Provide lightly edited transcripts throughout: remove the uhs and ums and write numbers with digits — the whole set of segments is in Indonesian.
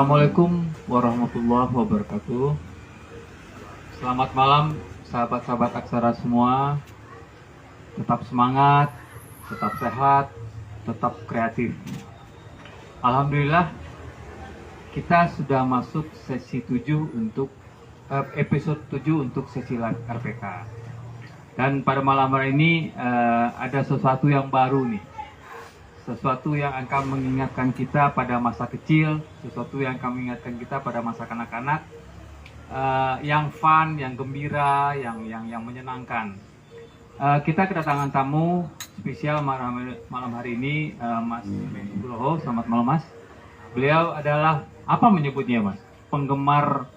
Assalamualaikum warahmatullahi wabarakatuh. Selamat malam sahabat-sahabat Aksara semua. Tetap semangat, tetap sehat, tetap kreatif. Alhamdulillah kita sudah masuk sesi 7 untuk episode 7 untuk sesi live RPK. Dan pada malam hari ini ada sesuatu yang baru nih. Sesuatu yang akan mengingatkan kita pada masa kecil, sesuatu yang akan mengingatkan kita pada masa kanak-kanak, yang fun, yang gembira, yang menyenangkan. Kita kedatangan tamu spesial malam hari ini, Mas Nugroho. Selamat malam, Mas. Beliau adalah apa menyebutnya, Mas? Penggemar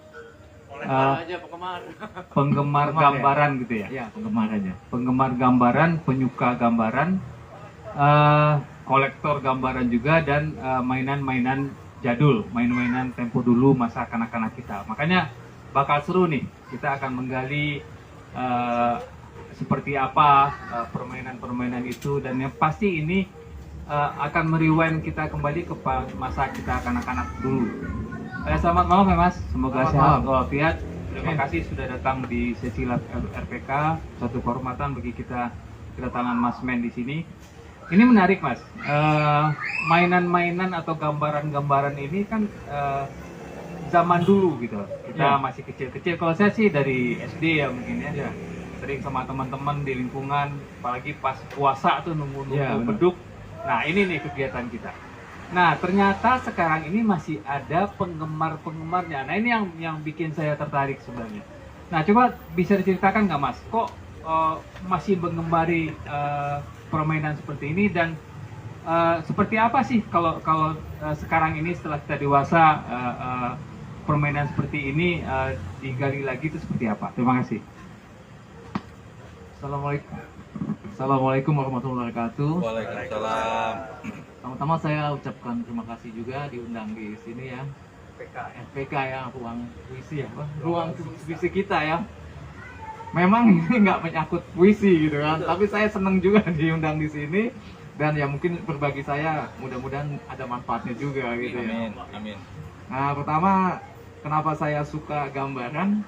penggemar gambaran gitu ya? Ya, penggemar aja. Penggemar gambaran, penyuka gambaran, kolektor gambaran juga, dan mainan-mainan jadul, main-mainan tempo dulu masa kanak-kanak kita. Makanya bakal seru nih, kita akan menggali seperti apa permainan-permainan itu, dan yang pasti ini akan merewind kita kembali ke masa kita kanak-kanak dulu. Selamat malam ya, Mas, semoga sehat walafiat. Terima kasih sudah datang di sesi live RPK, suatu kehormatan bagi kita kedatangan Mas Men di sini. Ini menarik, Mas. Mainan-mainan atau gambaran-gambaran ini kan zaman dulu gitu. Kita masih kecil-kecil. Kalau saya sih dari SD ya mungkin ya. Sering sama teman-teman di lingkungan, apalagi pas puasa tuh nunggu-nunggu beduk. Nah, ini nih kegiatan kita. Nah, ternyata sekarang ini masih ada penggemar-penggemarnya. Nah, ini yang bikin saya tertarik sebenarnya. Nah, coba bisa diceritakan nggak, Mas? Kok masih menggemari permainan seperti ini, dan seperti apa sih kalau sekarang ini setelah kita dewasa, permainan seperti ini digali lagi itu seperti apa? Terima kasih. Assalamualaikum warahmatullahi wabarakatuh. Waalaikumsalam. Pertama-tama saya ucapkan terima kasih juga diundang di sini ya. FPK ya, ruang puisi ya, ruang puisi kita ya. Memang ini nggak menyangkut puisi gitu kan, tapi saya senang juga diundang di sini, dan ya mungkin berbagi saya, mudah-mudahan ada manfaatnya juga gitu ya. Amin. Nah, pertama kenapa saya suka gambaran?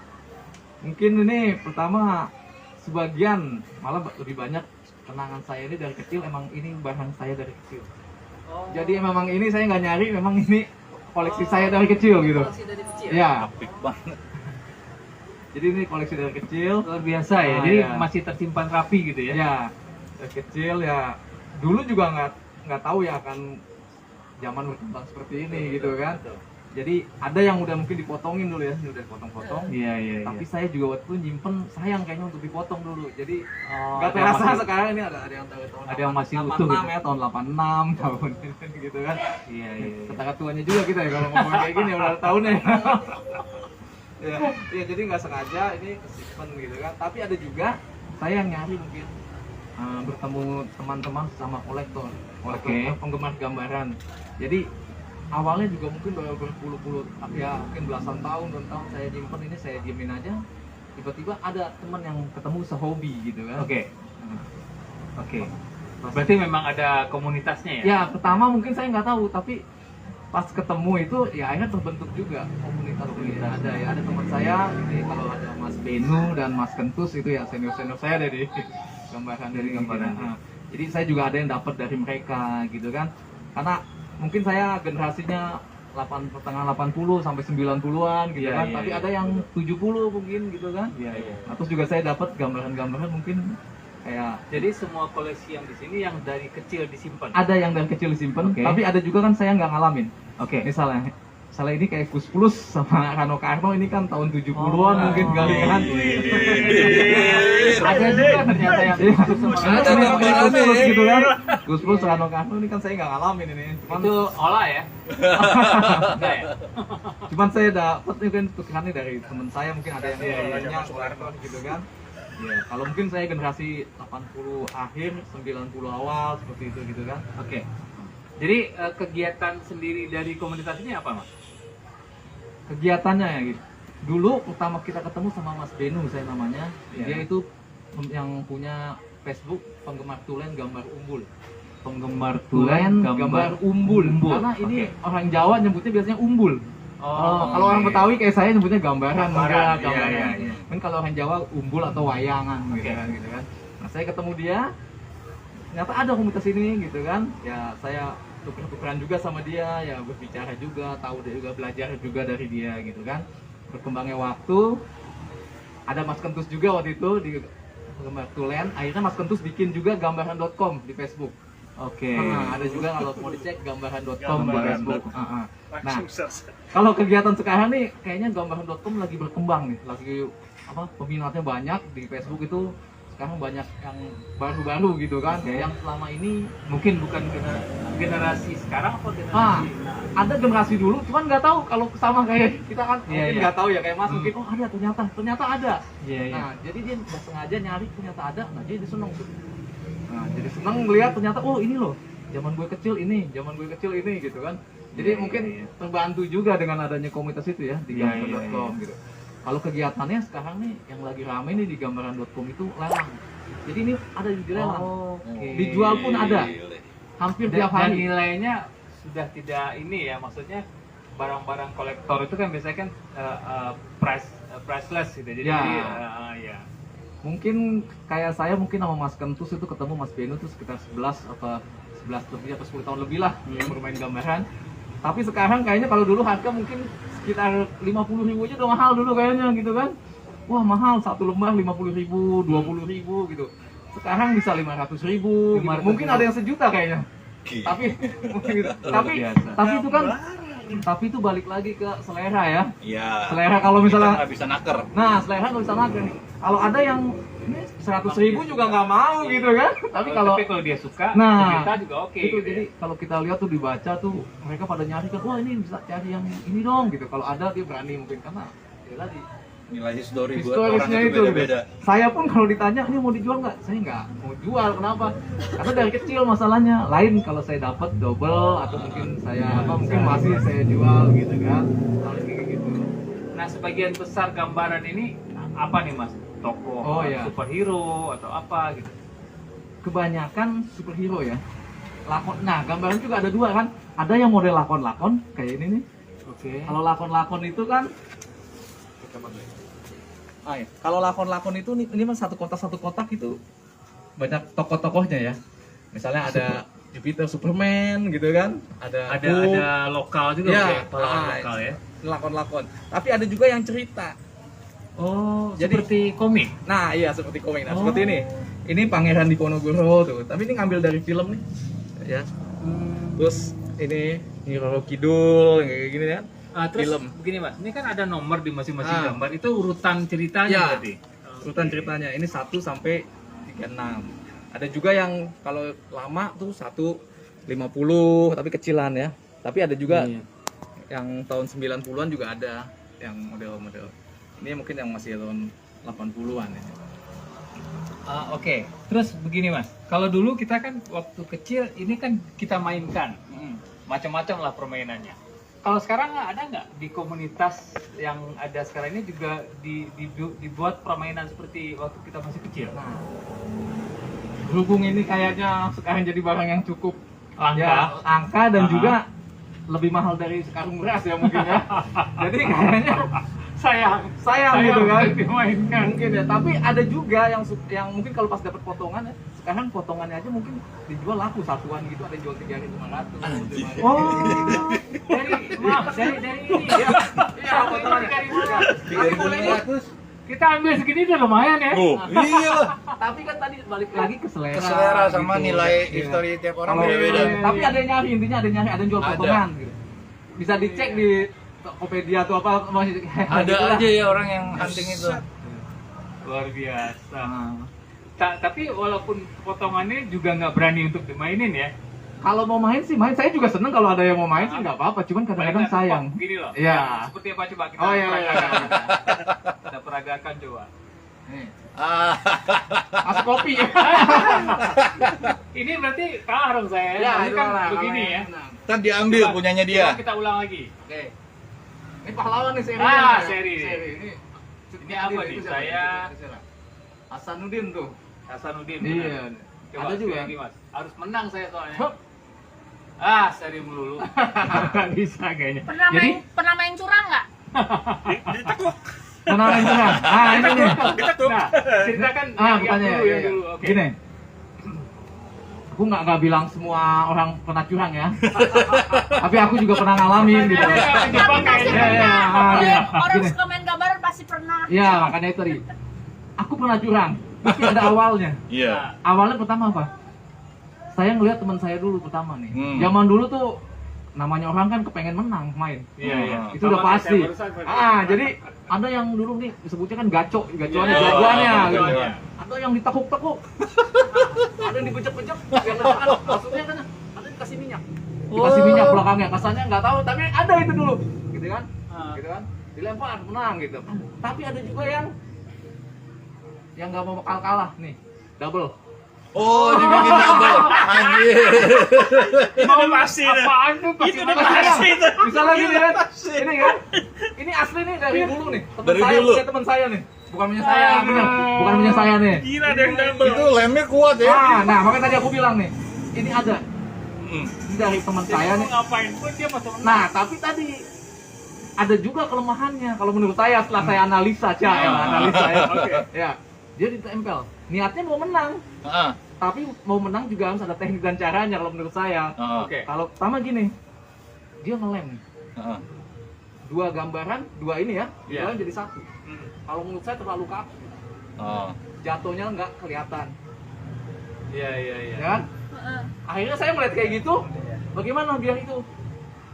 Mungkin ini pertama sebagian, malah lebih banyak kenangan saya ini dari kecil, emang ini bahan saya dari kecil. Jadi memang ini saya nggak nyari, memang ini koleksi saya dari kecil gitu. Koleksi dari kecil. Ya. Apik banget. Jadi ini koleksi dari kecil. Luar biasa ya. Jadi masih tersimpan rapi gitu ya. Ya, dari kecil ya. Dulu juga nggak tahu ya akan zaman berkembang seperti ini gitu kan. Jadi ada yang udah mungkin dipotongin dulu ya, ini udah dipotong-potong. Iya. Tapi saya juga waktu itu nyimpen, sayang kayaknya untuk dipotong dulu. Jadi nggak ada yang terasa masih- sekarang ini ada yang dari tahun ada yang masih 86 utuh gitu. ya, tahun 86 tahun gitu kan. Iya. Setara tuanya juga kita ya kalau ngomong kayak gini udah tahunnya. Ya, jadi nggak sengaja ini kesimpan gitu kan. Tapi ada juga saya yang nyari mungkin bertemu teman-teman sama kolektor, penggemar gambaran. Jadi awalnya juga mungkin berpuluh-puluh, ya mungkin belasan tahun, saya nyimpen ini, saya diemin aja. Tiba-tiba ada teman yang ketemu sehobi gitu kan. Oke. Berarti memang ada komunitasnya ya? Ya, pertama mungkin saya nggak tahu, tapi pas ketemu itu ya akhirnya terbentuk juga komunitas ini. Ada teman saya ini, kalau ada Mas Benu dan Mas Kentus itu ya senior saya dari gambaran. Nah, jadi saya juga ada yang dapat dari mereka gitu kan, karena mungkin saya generasinya pertengahan 80 sampai 90-an gitu kan, tapi ada yang 70 mungkin gitu kan. Nah, terus juga saya dapat gambaran-gambaran mungkin kayak, Jadi semua koleksi yang di sini yang dari kecil disimpan. ada yang dari kecil disimpan, tapi ada juga kan saya nggak ngalamin. Misalnya ini kayak Gus Plus sama Rano Karno, ini kan tahun 70-an mungkin kali kan. Ada juga ternyata yang Ada gambarannya Gus Plus ya. gitu kan. Gus Plus, Rano Karno ini kan saya nggak ngalamin ini. itu olah ya? Enggak ya? Cuman saya dapat ini kan tukerannya dari teman saya, mungkin ada yang lainnya kolektor gitu kan. Ya, kalau mungkin saya generasi 80 akhir, 90 awal seperti itu gitu kan. Oke. Jadi kegiatan sendiri dari komunitas ini apa, Mas? Kegiatannya ya gitu. Dulu pertama kita ketemu sama Mas Benu, saya namanya. Dia itu yang punya Facebook penggemar tulen gambar umbul. Penggemar Tulen tulen gambar umbul. Karena ini orang Jawa nyebutnya biasanya umbul. Kalau orang Betawi kayak saya nyebutnya gambaran, Gambaran, enggak, gambaran. iya, iya. Kan kalau orang Jawa umbul atau wayangan Oke. gitu kan. Nah, saya ketemu dia, ternyata ada komunitas ini gitu kan. Ya saya tuker-tukeran juga sama dia, ya berbicara juga, tahu dia juga, belajar juga dari dia gitu kan. Berkembangnya waktu, ada Mas Kentus juga waktu itu di Gambar Tulen. Akhirnya Mas Kentus bikin juga gambaran.com di Facebook. Oke. Ada juga kalau mau dicek gambaran.com di Gambaran. Facebook. Nah, kalau kegiatan sekarang nih kayaknya gambaran.com lagi berkembang nih, lagi peminatnya banyak di Facebook itu. Sekarang banyak yang baru-baru gitu kan, yang selama ini Mungkin bukan generasi sekarang apa generasi? ada generasi dulu, cuman nggak tahu kalau sama kayak kita kan, Iya, mungkin iya. nggak tahu ya kayak Mas, mungkin ada ternyata ada. Iya, iya. Nah, jadi dia nggak sengaja nyari ternyata ada, nah jadi dia seneng tuh. Nah, jadi seneng melihat ternyata oh ini loh, zaman gue kecil ini gitu kan. Jadi Iya, mungkin iya, iya. terbantu juga dengan adanya komunitas itu ya di Iya, gambaran.com iya, iya. gitu. Kalau kegiatannya sekarang nih yang lagi rame nih di gambaran.com itu lelang. Jadi ini ada di lelang. Oke. Dijual pun ada. Gile. Hampir Dan tiap hari. nilainya sudah tidak ini ya, maksudnya barang-barang kolektor itu kan biasanya kan priceless gitu. Jadi Ya. ya. Mungkin kayak saya mungkin sama Mas Kentus itu ketemu Mas Benu tuh sekitar 11 lebih atau 10 tahun lebih lah yang bermain gambaran. Tapi sekarang kayaknya kalau dulu harga mungkin sekitar 50.000 aja udah mahal dulu kayaknya gitu kan. Wah mahal, satu lembar 50.000, 20.000 gitu. Sekarang bisa 500.000 gitu. 500.000. Mungkin ada yang sejuta kayaknya. Gila. Tapi mungkin gitu. tapi biasa. tapi itu kan itu balik lagi ke selera ya. Iya. Selera kalau Kita misalnya nggak bisa naker. nah, selera nggak bisa makan. Kalau ada yang 100.000 juga nggak mau gitu kan. Tapi kalau dia suka, Nah, kita juga oke. itu gitu jadi ya. kalau kita lihat tuh dibaca tuh mereka pada nyari kan, wah ini bisa cari yang ini dong gitu. Kalau ada dia berani mungkin karena ya tadi Nilai histori buat orang historisnya itu itu. beda-beda. Saya pun kalau ditanya ini mau dijual nggak, saya nggak mau jual. Kenapa? Karena dari kecil masalahnya. Lain kalau saya dapat double atau mungkin saya mungkin masih saya jual gitu kan. Harus kayak gitu. Nah, sebagian besar gambaran ini apa nih Mas? Tokoh Oh, iya. superhero atau apa gitu? Kebanyakan superhero ya. Lakon. Nah, gambaran juga ada dua kan. Ada yang model lakon-lakon kayak ini nih. Oke. Kalau lakon-lakon itu kan iya. Kalau lakon-lakon itu ini mah satu kotak itu banyak tokoh-tokohnya ya. Misalnya ada Jupiter, Superman gitu kan. Ada lokal juga Ya, ya, pahlawan ah, lokal ya. lakon-lakon. Tapi ada juga yang cerita. Oh, Jadi- seperti komik. Nah, iya seperti komik. Nah, Oh. seperti ini. Ini Pangeran Diponegoro tuh. Tapi ini ngambil dari film nih. Ya. Terus ini Nyi Roro Kidul kayak gini kan. Terus Film. begini Mas, ini kan ada nomor di masing-masing Ah. gambar. Itu urutan ceritanya Ya. berarti. Urutan ceritanya ini 1 sampai 36. Ada juga yang kalau lama tuh 150 tapi kecilan ya. Tapi ada juga Iya. yang tahun 90-an juga ada yang model-model. Ini mungkin yang masih tahun 80-an ya. Oke, terus begini Mas, kalau dulu kita kan waktu kecil ini kan kita mainkan macam-macam lah permainannya. Kalau sekarang ada nggak di komunitas yang ada sekarang ini juga dibuat permainan seperti waktu kita masih kecil? Nah, berhubung ini kayaknya sekarang jadi barang yang cukup Langka. ya, angka dan Ah. juga lebih mahal dari sekarung beras ya mungkin ya. Jadi kayaknya sayang gitu kan dimainkan. mungkin ya. Tapi ada juga yang mungkin kalau pas dapat potongan ya, sekarang potongannya aja mungkin dijual laku satuan gitu, ada yang jual 3.500. Oh, dari ini ya. Iya, potongannya. Tapi bolehnya 3.500. Kita ambil segini udah lumayan ya. Oh, iya lah. tapi kan tadi balik lagi ke selera. Selera sama gitu. nilai Iya. histori tiap orang Kalau- beda-beda. Tapi ada yang nyari, intinya ada yang nyari, ada yang jual Ada. potongan gitu. Bisa dicek di Tokopedia atau apa masih Ada gitu lah. aja ya orang yang hunting itu. Luar biasa. Nah, Tapi walaupun potongannya juga nggak berani untuk dimainin ya. kalau mau main sih main, saya juga seneng kalau ada yang mau main sih nggak apa-apa, cuman kadang-kadang Paling sayang. nggak, Gini loh. Iya. Seperti apa coba kita Oh iya, iya, peragakan. iya. Kita peragakan coba. Nih, Ah, masuk kopi. Ini berarti kalah dong saya. Ya, Ini kan gimana? begini ya. Nah, kan diambil punyanya dia. Coba kita ulang lagi. Oke. Ini pahlawan nih serinya. Ah, seri. Ini Ini apa nih? itu Saya- siapa? Hasanuddin tuh. Hasanuddin. Iya. Coba Ada juga. lagi Mas. Harus menang saya soalnya. Hup. Seri melulu. Gak bisa kayaknya. Jadi Pernah main curang nggak? pernah main curang. Ini nih. Nah, ceritakan Bukannya yang dulu. Oke. Gini. Aku nggak bilang semua orang pernah curang ya. Tapi aku juga pernah ngalamin gitu. Tapi pasti Iya, iya. pernah. Iya. Orang Gini. suka main gambaran pasti pernah. Iya, makanya itu tadi. Aku pernah curang. Tapi ada awalnya. Iya. Awalnya pertama apa? Saya ngeliat teman saya dulu pertama nih. Hmm. Zaman dulu tuh namanya orang kan kepengen menang main. Iya, iya. Itu udah Sama pasti. kayak saya barusan, Jadi ada yang dulu nih disebutnya kan gacoannya, Iya. jagoannya gitu. Jagoannya. Ada yang ditekuk-tekuk. Ada yang dibejek-bejek. Yang kan maksudnya kan ada yang dikasih minyak. Dikasih minyak belakangnya. Kasarnya nggak tahu tapi ada itu dulu. Gitu kan? Gitu kan? Dilempar menang gitu. Tapi ada juga yang nggak mau kalah nih. Double. Oh, dibikin double. Anjir. Mau pasti apaan tuh? Itu udah pasti itu. Misalnya gini kan, ini kan, ini asli nih dari dulu nih, Dari dulu. punya teman saya nih, bukan punya saya, bener, bukan punya saya nih. Gila ada yang double. Itu lemnya kuat ya. Nah, makanya tadi aku bilang nih, ini ada, Hmm. ini dari teman saya nih. Ngapain pun dia masuk menang. Nah, tapi tadi ada juga kelemahannya, kalau menurut saya setelah saya analisa aja, analisa ya, Oke. ya, dia ditempel, niatnya mau menang, Heeh. tapi mau menang juga harus ada teknik dan caranya kalau menurut saya. Heeh. Oke. Kalau pertama gini, dia ngelem nih. Heeh. Dua gambaran, dua ini ya, Iya. gambaran jadi satu. Kalau menurut saya terlalu kaku, Oh. jatuhnya nggak kelihatan, Iya, iya, iya. ya kan? Heeh. Akhirnya saya melihat kayak gitu, bagaimana biar itu?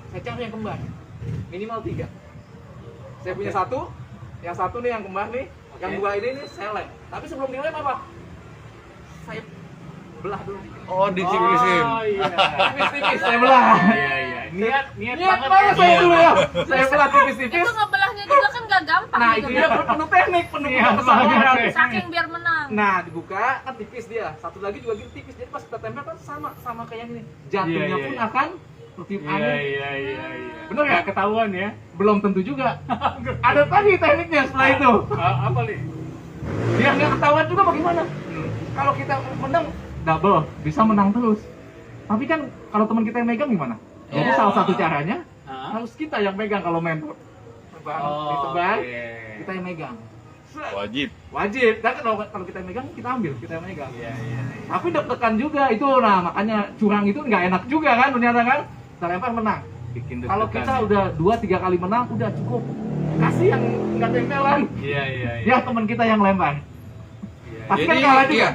Saya cari yang kembar, minimal 3. Saya punya satu, yang satu nih yang kembar nih, yang dua ini nih saya lem. Tapi sebelum dilem apa? Saya belah dulu. Oh, dicipisin. Oh, iya. Tipis-tipis saya belah. Iya, iya. Niat Niat banget. banget saya Iya. dulu ya. Saya belah tipis-tipis. Itu ngebelahnya juga kan nggak gampang. Nah gitu itu dia kan. penuh teknik, penuh Iya, kesabaran. makanya. Saking biar menang. Nah dibuka kan tipis dia, satu lagi juga gitu tipis. Jadi pas kita tempel kan sama kayak gini. Jatuhnya Iya, iya, pun iya. akan tertiup Iya, angin. iya, iya, iya. Bener ya? Nggak ketahuan ya? Belum tentu juga. Ada tadi tekniknya setelah itu. Apa nih? Biar nggak ketahuan juga bagaimana. Kalau kita menang double, bisa menang terus. Tapi kan kalau teman kita yang megang gimana? Jadi Oh. salah satu caranya Hah? harus kita yang megang kalau main tebar, ditebar, kita yang megang. Wajib. Wajib. Dan kalau kita yang megang, kita ambil, kita yang megang. Iya, iya, iya. Tapi deg-degan juga itu, nah makanya curang itu nggak enak juga kan ternyata kan. Kita lempar menang. Bikin Kalau deg-degan kita ya. udah 2-3 kali menang udah cukup. Kasih yang nggak tempelan. Iya, iya, iya. Ya teman kita yang lempar. Iya, Pasti kan Jadi kalah juga. iya,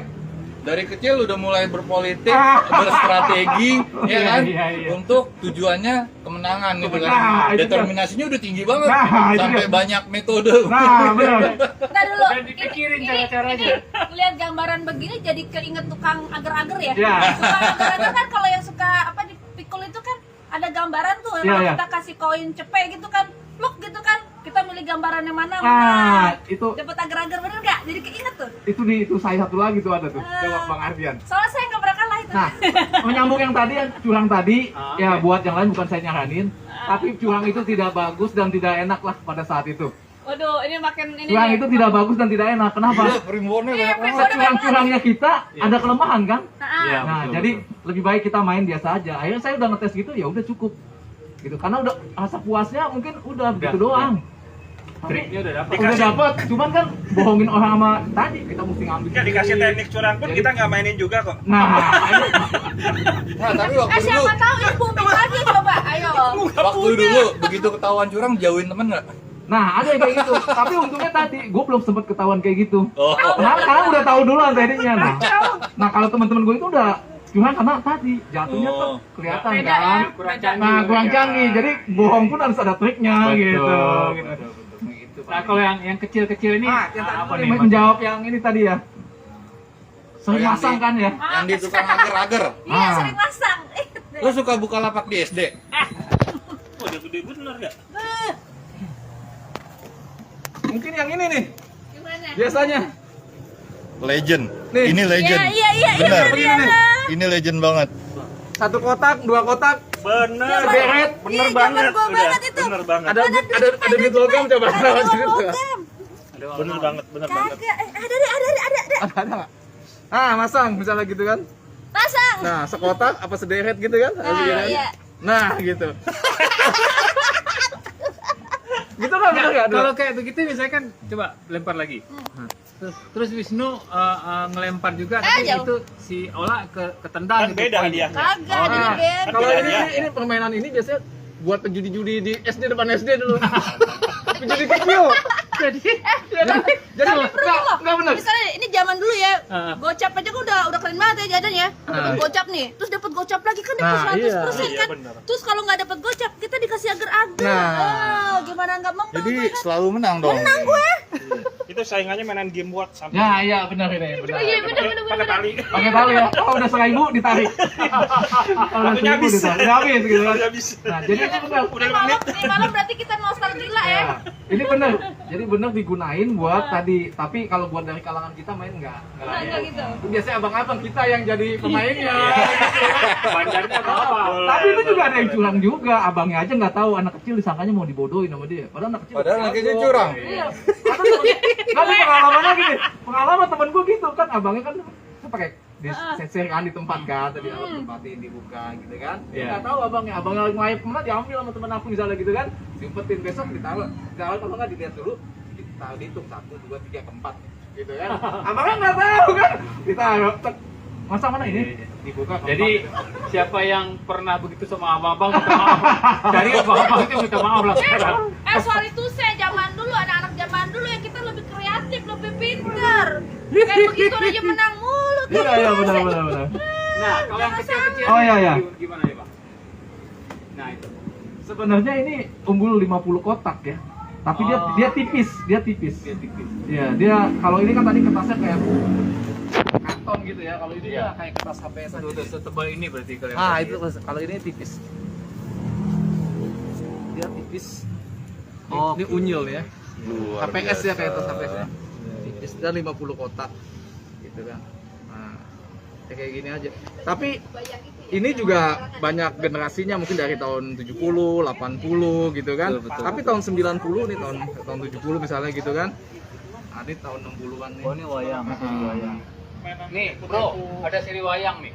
dari kecil udah mulai berpolitik, Ah. berstrategi, ya kan, Iya, iya. untuk tujuannya kemenangan gitu kan. Nah, itu Determinasinya udah tinggi banget, Nah, itu sampai dia. banyak metode. Nah benar. Ntar dulu. Dan dipikirin Ini- cara-caranya. ini Lihat gambaran begini jadi keinget tukang agar-agar ya. Ya. Tukang agar-agar kan kalau yang suka apa dipikul itu kan ada gambaran tuh. Iya, Kalau iya. kita kasih koin cepet gitu kan, pluk gitu kan. Kita milih gambaran yang mana. Nah itu Dapat agar-agar bener nggak? Jadi keinget tuh. itu saya satu lagi tuh ada tuh. Coba Bang Ardian. Soalnya saya nggak pernah kalah itu. Nah, menyambung yang tadi yang curang tadi, Ah, ya oke. buat yang lain bukan saya nyaranin, tapi curang itu tidak bagus dan tidak enak lah pada saat itu. Waduh, ini makin ini. Curang nih. itu tidak bagus dan tidak enak. Kenapa? Gila, primbonnya Iya, banyak primbon. banget. Curang-curangnya kita ada kelemahan kan? Nah, Iya. Nah, betul, jadi betul. lebih baik kita main biasa aja. Akhirnya saya udah ngetes gitu, ya udah cukup. Gitu. Karena udah rasa puasnya mungkin udah begitu doang. Tapi Triknya udah dapat. udah dapat, cuman kan bohongin orang sama tadi kita mesti ngambil. Ya dikasih sendiri. teknik curang pun Jadi- kita nggak mainin juga kok. Nah, Nah, tapi waktu dulu, siapa tahu ini booming lagi coba. Ayo. waktu dulu begitu ketahuan curang, jauhin temen nggak? nah ada yang kayak gitu. Tapi untungnya tadi gue belum sempet ketahuan kayak gitu. Oh, Nah, karena udah tahu duluan tekniknya. Nah kalau teman-teman gue itu udah curang karena tadi jatuhnya tuh Oh. kelihatan Beda kan. ya. Kurang Beda. canggih. Nah kurang canggih, jadi bohong pun harus ada triknya Betul, gitu. betul, betul. Nah, kalau yang kecil-kecil ini Nah, yang apa tadi nih? Mas? menjawab yang ini tadi ya. Sering yang masang di- kan ya. yang di tukang agar-agar. Iya, Ah. sering masang. Lu suka buka lapak di SD? Oh, udah gede bener nggak? Mungkin yang ini nih, Gimana? biasanya. Legend. Nih. Ini legend. Iya, iya, iya, Benar. iya, iya. Ini legend banget. Satu kotak, dua kotak, Bener. sederet. Bener Iya, banget. zaman gua Udah. banget itu. Bener banget. Ada duit logam coba. Ada uang logam. Bener banget. Bener banget. Kagak. Ada. Ada nggak? Ah, masang misalnya gitu kan. pasang. Nah, sekotak apa sederet gitu kan? Iya. Nah, gitu. Gitu kan bener nggak? Kalau kayak begitu misalnya kan coba lempar lagi. Terus Wisnu ngelempar juga tapi jauh. itu si Ola ketendang Kan gitu. beda poinnya. hadiahnya. Kagak ada Nah, game. kalau Beda ini ya. ini permainan ini biasanya buat penjudi-judi di SD depan SD dulu. Penjudi kecil. Jadi Jadi enggak benar. Misalnya ini zaman dulu ya, Heeh. gocap aja kan udah keren banget ya jajan ya. Dapat gocap nih, terus dapat gocap lagi kan dapat Nah, 100% iya. kan. Iya, benar. Terus kalau nggak dapat gocap, kita dikasih agar-agar. Nah. Gimana nggak mau? Jadi selalu menang dong. Itu saingannya mainan game board sampai Ya, iya benar ini. Benar. Iya bener. pakai tali. Pakai tali ya. Oh, udah 1.000 ditarik. Oh, udah Waktunya 1.000 habis. ditarik. Udah habis gitu kan. Udah habis. Nah, jadi ini benar. Udah Ini 5 menit. malam berarti kita nostalgia ya. Ya, ini benar. Jadi benar digunain buat tadi. Tapi kalau buat dari kalangan kita main enggak. Enggak gitu. Itu biasanya abang-abang kita yang jadi pemainnya. Banjarnya apa? Tapi itu juga ada yang curang juga. Abangnya aja nggak tahu, anak kecil disangkanya mau dibodohin sama dia. Padahal anak kecil. Padahal anak kecil jago. curang. Iya. Tapi pengalamannya gini. Pengalaman temen gue gitu kan, abangnya kan pakai diseser kan di tempat kan, tadi tempatin dibuka gitu kan. Dia Iya. nggak tahu abangnya lagi ngelayap kemana, diambil sama temen aku misalnya gitu kan. Diumpetin besok ditaruh kalau nggak dilihat dulu, ditaruh dihitung 1, 2, 3, 4 gitu kan. Abangnya nggak tahu kan, ditaruh. Masa mana ini? Dibuka keempat. jadi siapa yang pernah begitu sama abang-abang minta maaf. Dari abang-abang itu minta maaf lah sekarang. Soal itu saya zaman dulu, anak-anak zaman dulu yang kita lebih kreatif, lebih pintar. Kayak begitu aja menang mulu. Iya benar. Nah, kalau yang kecil-kecil Oh, iya. gimana ya, Bang? Nah, itu. Sebenarnya ini unggul 50 kotak ya. Tapi dia tipis. Dia tipis. Iya, dia kalau ini kan tadi kertasnya kayak karton gitu ya. Kalau ini Iya. dia kayak kertas HPS aja. Udah setebal ini berarti kalau yang Ah, tadi itu ya. kalau ini tipis. Dia tipis. Oh, Ini unyil ya. Luar HPS ya biasa. kayak kertas HPS ya. Tipis dan 50 kotak gitu kan. Nah, kayak gini aja. Tapi ini juga banyak generasinya mungkin dari tahun 70, 80 gitu kan. Betul. Tapi tahun 90 nih tahun 70 misalnya gitu kan. Nah, ini tahun 60-an nih. Oh, ini wayang, seri wayang. Nih, Bro, ada seri wayang nih.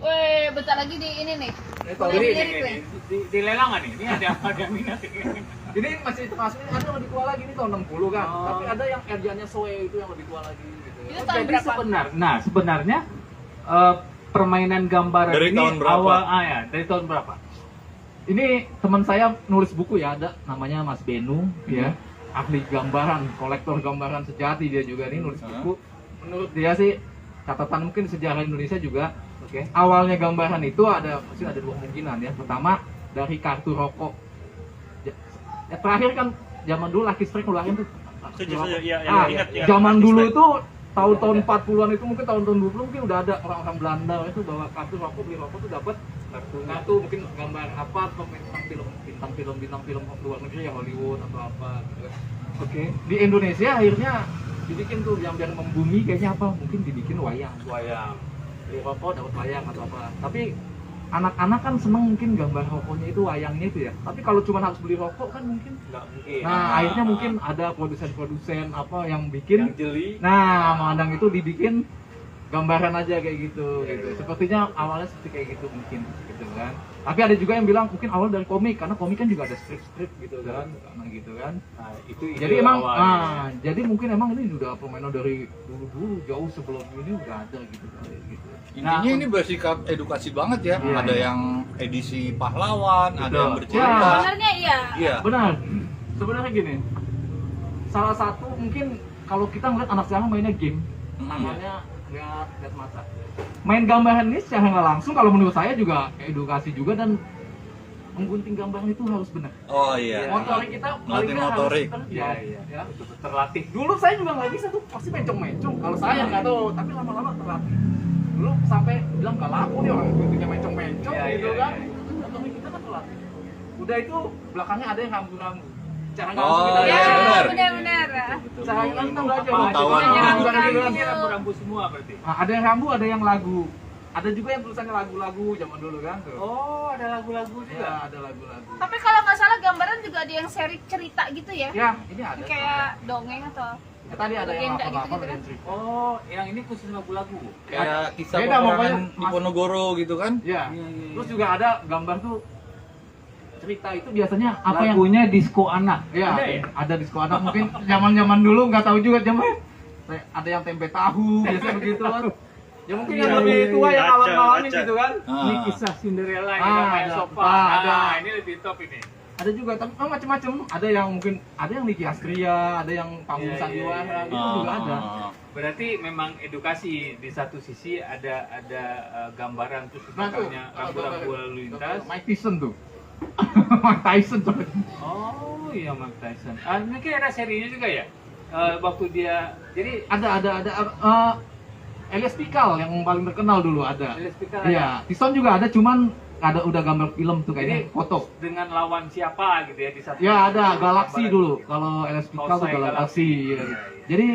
Weh, bentar lagi di ini nih. Ini tahun Boleh ini. dilirik nih. Di lelang nggak nih? Ini ada minat ini. Ini masih termasuk ada yang lebih tua lagi ini tahun 60 kan. Oh. Tapi ada yang erjanya Soe itu yang lebih tua lagi gitu. Itu Ya. tahun Jadi berapa? sebenarnya permainan gambaran Dari ini tahun berapa? dari tahun berapa? Ini teman saya nulis buku ya, ada namanya Mas Benu ya. Ahli gambaran, kolektor gambaran sejati dia juga nih nulis buku. Menurut dia sih catatan mungkin sejarah Indonesia juga. Oke. Awalnya gambaran itu mungkin ada dua kemungkinan ya. Pertama dari kartu rokok. Ya, terakhir kan zaman dulu Lucky Strike ngeluarin tuh. kartu rokok. Iya, ingat. Zaman dulu itu tahun-tahun 40-an itu mungkin tahun-tahun 20 mungkin udah ada orang-orang Belanda itu bawa kartu rokok, beli rokok tuh dapat kartu mungkin gambar apa bintang film luar negeri ya Hollywood atau apa gitu kan. Oke. Di Indonesia akhirnya dibikin tuh yang biar membumi kayaknya apa mungkin dibikin wayang. Beli rokok dapat wayang atau apa. Tapi anak-anak kan seneng mungkin gambar rokoknya itu wayangnya itu ya. Tapi kalau cuma harus beli rokok kan mungkin. Nggak mungkin. Nah, akhirnya mungkin ada produsen-produsen apa yang bikin. Yang jeli. Nah, mandang itu dibikin gambaran aja kayak gitu. Sepertinya awalnya seperti kayak gitu mungkin gitu kan. Tapi ada juga yang bilang mungkin awal dari komik karena komik kan juga ada strip-strip gitu kan. Karena gitu kan. Nah, itu Jadi ide emang awalnya. jadi mungkin emang ini udah permainan dari dulu jauh sebelum ini udah ada gitu kali gitu. Intinya ini bersikap edukasi banget ya. Iya, Ada iya. yang edisi pahlawan, ada Betul. yang bercerita. Ya. Sebenarnya iya. Iya. Benar. Sebenarnya gini. Salah satu mungkin kalau kita ngeliat anak sekarang mainnya game, tangannya lihat mata. Main gambaran ini secara nggak langsung kalau menurut saya juga edukasi juga dan menggunting gambaran itu harus benar. Oh iya. Motorik kita Latih paling nggak motorik. harus Iya, terlatih, ya. Betul-betul terlatih. Dulu saya juga nggak bisa tuh, pasti mencong-mencong. Kalau saya nggak tahu, tapi lama-lama terlatih. Dulu sampai bilang nggak laku nih orang guntingnya mencong-mencong Iya, gitu iya, kan. iya. Motorik kita kan terlatih. Udah itu belakangnya ada yang rambu-rambu. Cara nggak Oh, langsung kita iya, Ya, benar. benar-benar. Cara nggak langsung kita belajar. Pengetahuan. Nah, Jangan bukan gitu kan. rambu-rambu. Ini rambu-rambu semua berarti. Nah, ada yang rambu, ada yang lagu. Ada juga yang tulisannya lagu-lagu zaman dulu kan tuh. Oh, ada lagu-lagu juga. Iya, ada lagu-lagu. Tapi kalau nggak salah gambaran juga ada yang seri cerita gitu ya. Ya, ini ada. Kayak dongeng atau Tadi ada yang Legenda apa-apa gitu-gitu kan? dan cerita. Oh, yang ini khusus lagu-lagu. Kayak kisah Beda peperangan pokoknya. Diponegoro gitu kan. Iya. Iya, iya, iya. Terus juga ada gambar tuh cerita itu biasanya apa yang Lagunya disco anak. ya Ada ya? ada disko anak mungkin zaman dulu nggak tahu juga zaman ada yang tempe tahu biasanya begitu kan. Ya mungkin yang Iya, lebih iya, tua iya. yang ngalamin Acah. gitu kan. Ini Ah. kisah Cinderella yang Ah, main ada. sofa. Ah, ada. Nah, ini lebih top ini. Ada juga tapi macam-macam. Ada yang mungkin ada yang Niki Astria, ada yang panggung Iya, iya, sandiwara iya, gitu juga ada. Berarti memang edukasi di satu sisi ada gambaran terus di Nah tuh, belakangnya rambu-rambu lalu lintas. Mike Tyson tuh. Mike Tyson tuh. Oh iya Mike Tyson. Mungkin ada serinya juga ya. Waktu dia jadi Ada Elias Pikal yang paling terkenal dulu ada. Elias Pikal Iya, Tyson juga ada cuman ada udah gambar film tuh kayaknya Jadi, foto. dengan lawan siapa gitu ya di satu. Ya ada Galaxy gambaran. dulu. Kalau Elias Pikal tuh Kausai Galaxy. Galaxy. Ya. Iya, iya. Jadi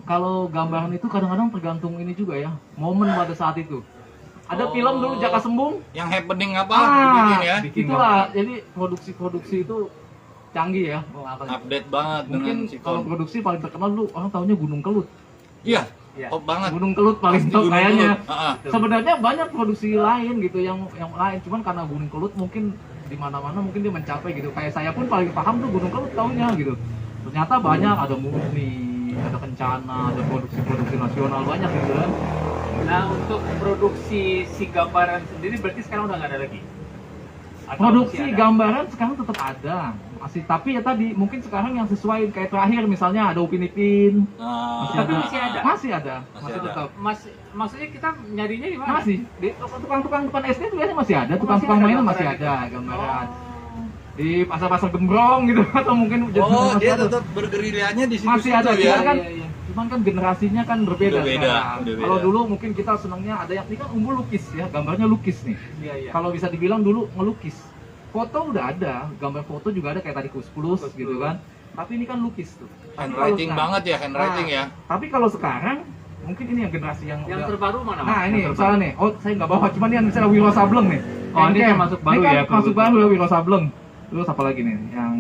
kalau gambaran itu kadang-kadang tergantung ini juga ya, momen pada saat itu. Ada Oh. film dulu Jaka Sembung. Yang happening apa dibikin ya. bikin Itulah. Jadi produksi itu canggih ya. Update banget Mungkin dengan kalau Sikon. produksi paling terkenal dulu orang tahunya Gunung Kelut. Iya, Iya. top banget. Gunung Kelut paling Pasti top Gunung kayaknya. Kelut. Ah, ah. Sebenarnya banyak produksi lain gitu yang lain, cuman karena Gunung Kelut mungkin di mana-mana mungkin dia mencapai gitu. Kayak saya pun paling paham tuh Gunung Kelut taunya gitu. Ternyata banyak ada Murni, ada Kencana, ada produksi nasional banyak gitu kan. Nah untuk produksi si gambaran sendiri berarti sekarang udah nggak ada lagi. Atau Produksi masih ada? gambaran sekarang tetap ada. Masih tapi ya tadi mungkin sekarang yang sesuai kayak terakhir misalnya ada Upin Ipin. Ah, Tapi masih ada. Masih ada. Masih Masih ada. tetap. Maksudnya kita nyarinya di mana? Masih di tukang-tukang depan SD itu biasanya masih ada, tukang-tukang ada mainan masih gambaran ada itu? gambaran. Di pasar-pasar gembrong gitu atau mungkin Oh, dia ada. tetap bergerilyanya di situ Masih ada ya. cuman kan Iya, iya. cuman kan generasinya kan berbeda Udah beda, sekarang. udah beda. Kalau dulu mungkin kita senangnya ada yang ini kan umum lukis ya, gambarnya lukis nih. Iya, iya. Kalau bisa dibilang dulu ngelukis. Foto udah ada, gambar foto juga ada kayak tadi kus-plus Kus-plus. gitu kan. Tapi ini kan lukis tuh. Tapi kalau Handwriting sekarang- banget ya, handwriting Nah, ya. Tapi kalau sekarang mungkin ini yang generasi yang Yang udah- terbaru mana? Mas? Nah ini Yang misalnya nih, oh saya nggak bawa, cuman ini yang misalnya Wiro Sableng nih. Oh, ini termasuk baru kan ya, kalau masuk gitu. baru ya Wiro Sableng. Terus apa lagi nih? Yang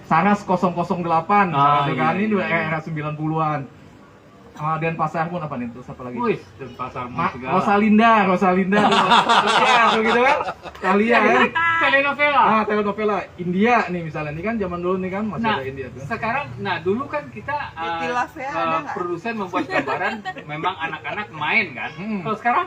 Saras 008, Ah, misalnya kan iya, ini iya, udah iya. era 90-an. Dan Pasar pun apa nih? Terus apa lagi? Wih, dan pasar Rosalinda ya, begitu kan? Kalian ya. telenovela. Telenovela India nih misalnya, ini kan zaman dulu nih kan masih Nah, ada India tuh. sekarang, nah dulu kan kita Itilas ya, ada nggak? produsen membuat gambaran, memang anak-anak main kan. Hmm. Kalau sekarang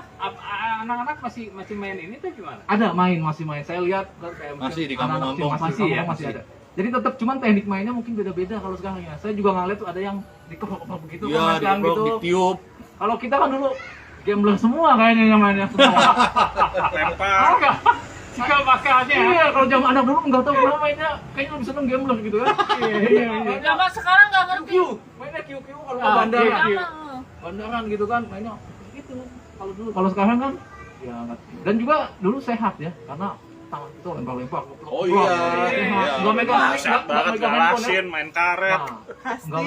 anak-anak masih main ini tuh gimana? Ada masih main. Saya lihat kan kayak Masih di anak-anak kampung-kampung. masih ya, Masih masih ya? ada. Jadi tetap cuman teknik mainnya mungkin beda-beda kalau sekarang ya. Saya juga ngeliat tuh ada yang dikeprok begitu Iya, kan di tiup. Kalau kita kan dulu gambler semua kayaknya yang mainnya semua. Lempar. Jika makannya. Iya, kalau zaman anak dulu nggak tahu kenapa mainnya kayaknya lebih seneng gambler gitu kan. Iya. Zaman sekarang nggak ngerti. Mainnya QQ kalau Ah, bandaran. iya. Bandaran gitu kan mainnya gitu. Kalau dulu kalau sekarang kan ya nggak- dan juga dulu sehat ya karena tangan itu lempar-lempar. Oh iya, Sehat. Nggak megang Dahsyat nggak banget megang handphone ya. jelasin main karet. Nah, Pasti. nggak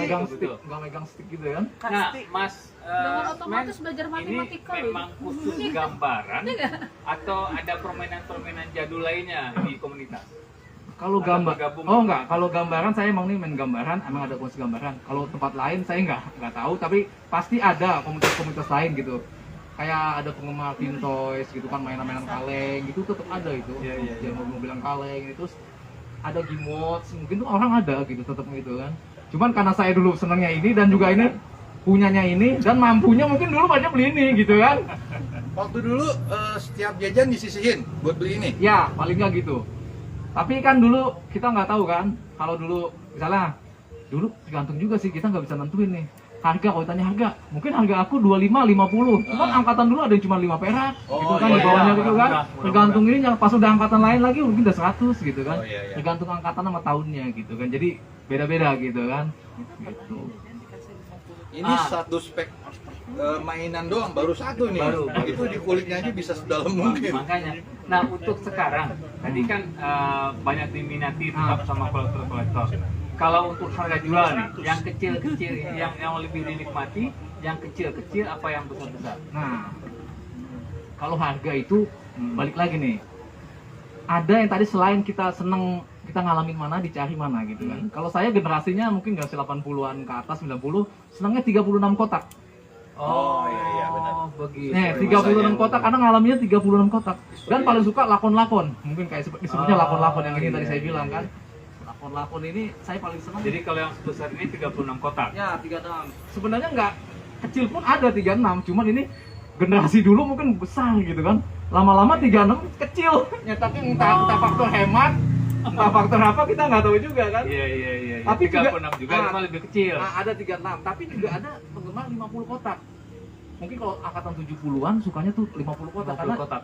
megang stick gitu kan. Nah, Mas Dengan otomatis Men, belajar ini matematika loh. memang khusus gambaran atau ada permainan-permainan jadul lainnya di komunitas? Kalau Atau gambar, bergabung oh dengan enggak, kalau gambaran saya emang nih main gambaran, emang ada komunitas gambaran. Kalau tempat lain saya nggak tahu, tapi pasti ada komunitas-komunitas lain gitu. Kayak ada penggemar Teen Toys gitu kan, mainan-mainan kaleng gitu tetap ada itu. Iya, iya, iya. Yang mobil-mobilan kaleng itu terus ada game watch, mungkin tuh orang ada gitu tetap gitu kan. Cuman karena saya dulu senangnya ini dan juga ini punyanya ini dan mampunya mungkin dulu banyak beli ini gitu kan. Waktu dulu setiap jajan disisihin buat beli ini. Ya, paling nggak gitu. Tapi kan dulu kita nggak tahu kan, kalau dulu misalnya, dulu tergantung juga sih, kita nggak bisa nentuin nih. Harga, kalau ditanya harga, mungkin harga aku 25, 50. Cuman angkatan dulu ada yang cuma 5 perak, Oh, gitu kan, iya, di bawahnya iya, gitu kan. murah, Tergantung ini, yang pas udah angkatan lain lagi mungkin udah 100 gitu kan. Oh, iya, iya. Tergantung angkatan sama tahunnya gitu kan. Jadi beda-beda gitu kan. Gitu. Ini Ah. satu spek mainan doang, baru satu nih. Baru. Itu di kulitnya aja bisa sedalam mungkin. Makanya, nah untuk sekarang, tadi kan banyak diminati tetap sama kolektor-kolektor. Kalau untuk harga jual nih, yang kecil-kecil, yang lebih dinikmati, yang kecil-kecil apa yang besar-besar? Nah, kalau harga itu balik lagi nih. Ada yang tadi selain kita seneng kita ngalamin mana, dicari mana gitu kan. Kalau saya generasinya mungkin generasi 80-an ke atas, 90, senangnya 36 kotak. Oh, iya benar. Begitu. Nih, 36 kotak karena ngalaminnya 36 kotak. Dan paling suka lakon-lakon. Mungkin kayak disebutnya lakon-lakon yang ini tadi saya bilang kan. Lakon-lakon ini saya paling senang. Jadi kalau yang sebesar ini 36 kotak. Ya, 36. Sebenarnya nggak kecil pun ada 36, cuman ini generasi dulu mungkin besar gitu kan. Lama-lama 36 kecil. Ya tapi entah faktor hemat, entah faktor apa kita nggak tahu juga kan. Iya. Tapi 36 juga cuma lebih kecil. Nah, ada 36, tapi juga ada penggemar 50 kotak. Mungkin kalau angkatan 70-an sukanya tuh 50 kotak 50 karena kotak.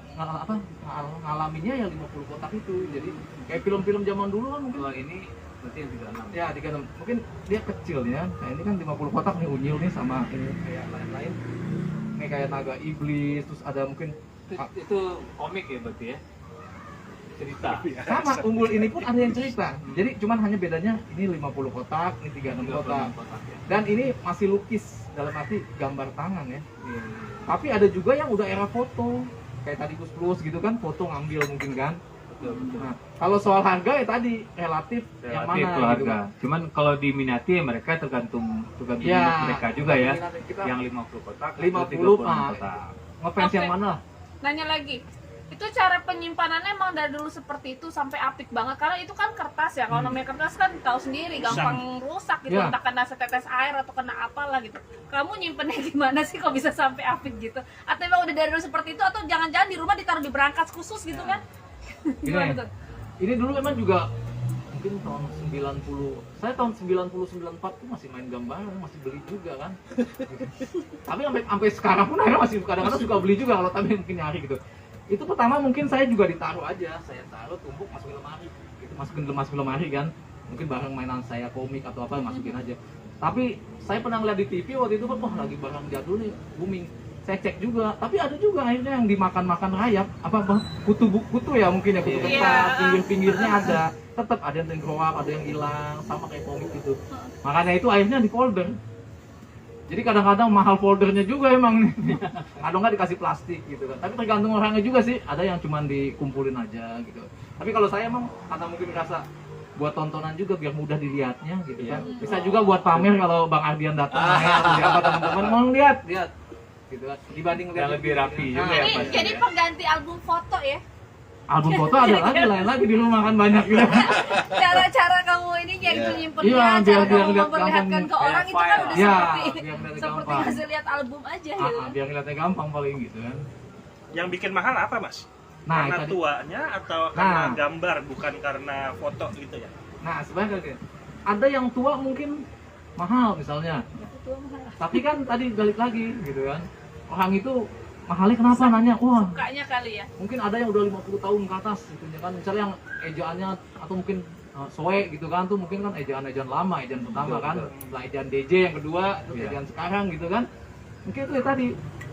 ngalaminnya ya 50 kotak itu. Jadi kayak film-film zaman dulu kan mungkin Kalau ini berarti yang 36. ya 36. Mungkin dia kecil ya. Nah, ini kan 50 kotak nih unyil nih sama ini kayak lain-lain. Ini kayak naga iblis, terus ada mungkin Itu komik ya berarti ya? Cerita. sama umbul ini pun ada yang cerita. Jadi cuman hanya bedanya ini 50 kotak, ini 36 kotak. 36 kotak ya. Dan ini masih lukis dalam arti gambar tangan ya. Iya. Tapi ada juga yang udah era foto. Kayak tadi Gus Plus gitu kan, foto ngambil mungkin kan. Betul. Nah, kalau soal harga ya tadi relatif yang Relatif mana tuh gitu harga. kan. Cuman kalau diminati ya mereka tergantung Ya, minat mereka juga ya. kita Yang 50 kotak, 50, atau 36 Pak. kotak. ngefans yang Oke. mana? Nanya lagi, itu cara penyimpanannya emang dari dulu seperti itu sampai apik banget karena itu kan kertas ya. Kalau namanya kertas kan tahu sendiri gampang rusak gitu, Ya. entah kena setetes air atau kena apalah gitu. Kamu nyimpennya gimana sih kok bisa sampai apik gitu? Atau emang udah dari dulu seperti itu atau jangan-jangan di rumah ditaruh di berangkas khusus gitu kan? Gimana tuh? Ini dulu memang juga mungkin tahun 90. Saya tahun 90 94 tuh masih main gambar, masih beli juga kan. Tapi sampai sekarang pun akhirnya masih kadang-kadang suka beli juga kalau tapi mungkin nyari gitu. Itu pertama mungkin saya juga ditaruh aja, saya taruh tumpuk masukin lemari. Gitu, masukin lemari kan. Mungkin barang mainan saya komik atau apa masukin aja. Tapi saya pernah ngeliat di TV waktu itu kan wah lagi barang jadul nih booming. Saya cek juga, tapi ada juga akhirnya yang dimakan-makan rayap, apa kutu ya mungkin ya kutu Iya. kertas, pinggir-pinggirnya ada, tetap ada yang tengkorak, ada yang hilang, sama kayak komik gitu. Makanya itu akhirnya di folder. Jadi kadang-kadang mahal foldernya juga emang nih. Kadang nggak dikasih plastik gitu kan. Tapi tergantung orangnya juga sih. Ada yang cuman dikumpulin aja gitu. Tapi kalau saya emang karena mungkin merasa buat tontonan juga biar mudah dilihatnya gitu kan. Bisa juga buat pamer kalau Bang Ardian datang atau siapa teman-teman mau lihat gitu kan. Dibanding lihat Yang lebih rapi juga Nah, ya, Ini pasti. jadi pengganti album foto ya. album foto ada lagi lain lagi di rumah kan banyak gitu. Cara-cara kamu ini jadi Iya. menyimpannya, Iya, cara biar kamu lihat memperlihatkan gampang. ke orang itu kan Kayak udah file. Iya, seperti biar lihat seperti gampang. ngasih lihat album aja gitu. Biar ngeliatnya gampang paling gitu kan. Yang bikin mahal apa, Mas? Nah, Karena tadi- tuanya atau karena Nah. gambar, bukan karena foto gitu ya? Nah, sebenarnya kayak ada yang tua mungkin mahal misalnya. Itu mahal. Tapi kan tadi balik lagi gitu kan. Orang itu mahalnya kenapa nanya? Wah, Sukanya kali ya. mungkin ada yang udah 50 tahun ke atas gitu ya kan. Misalnya yang ejaannya atau mungkin soe gitu kan tuh mungkin kan ejaan-ejaan lama, ejaan pertama Betul, kan. betul. Setelah ejaan DJ yang kedua, terus Iya. ejaan sekarang gitu kan. Mungkin itu ya tadi.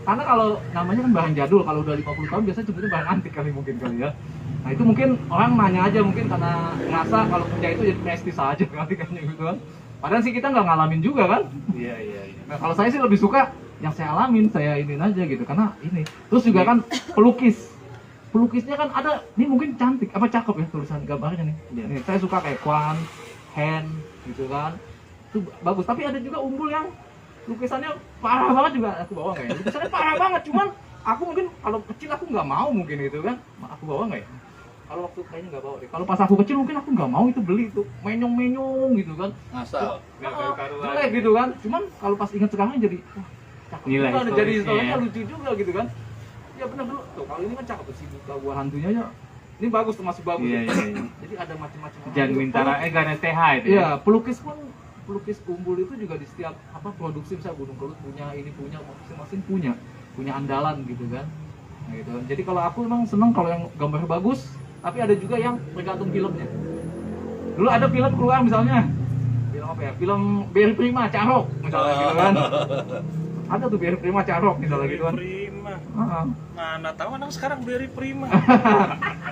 Karena kalau namanya kan barang jadul, kalau udah 50 tahun biasanya sebutnya barang antik kali mungkin kali ya. Nah itu mungkin orang nanya aja mungkin karena ngerasa kalau punya itu jadi prestis aja nanti kayaknya gitu kan. Padahal sih kita nggak ngalamin juga kan. Iya. Nah kalau saya sih lebih suka yang saya alamin, saya ini aja gitu karena ini. Terus juga kan pelukisnya kan ada, ini mungkin cantik, apa cakep ya tulisan gambarnya nih. Iya. Nih, saya suka kayak Kwan, Hand gitu kan. Itu bagus. Tapi ada juga umbul yang lukisannya parah banget juga. Aku bawa nggak ya? Lukisannya parah banget. Cuman aku mungkin kalau kecil aku nggak mau mungkin itu kan. Aku bawa nggak ya? Kalau waktu kayaknya nggak bawa deh. Kalau pas aku kecil mungkin aku nggak mau itu beli itu menyong-menyong gitu kan. Ngasal. Nggak karu-karuan. Jelek gitu kan. Cuman kalau pas ingat sekarang jadi wah, cakep Nilai juga, jadi historisnya historinya ya. lucu juga gitu kan. Ya benar dulu. Tuh kalau ini kan cakep tuh si buka buah hantunya ya. Ini bagus termasuk bagus. Iya. Jadi ada macam-macam. Jangan minta Ganes TH itu. Iya, pelukis umbul itu juga di setiap apa produksi misalnya Gunung Kelut punya ini punya masing-masing punya andalan gitu kan. Nah, gitu. Jadi kalau aku emang seneng kalau yang gambar bagus, tapi ada juga yang tergantung filmnya. Dulu ada film keluar misalnya film apa ya? Film Berry Prima Carok misalnya gitu kan. Ada tuh Berry Prima Carok misalnya gitu kan. Prima. Heeh. Mana tahu anak sekarang Berry Prima.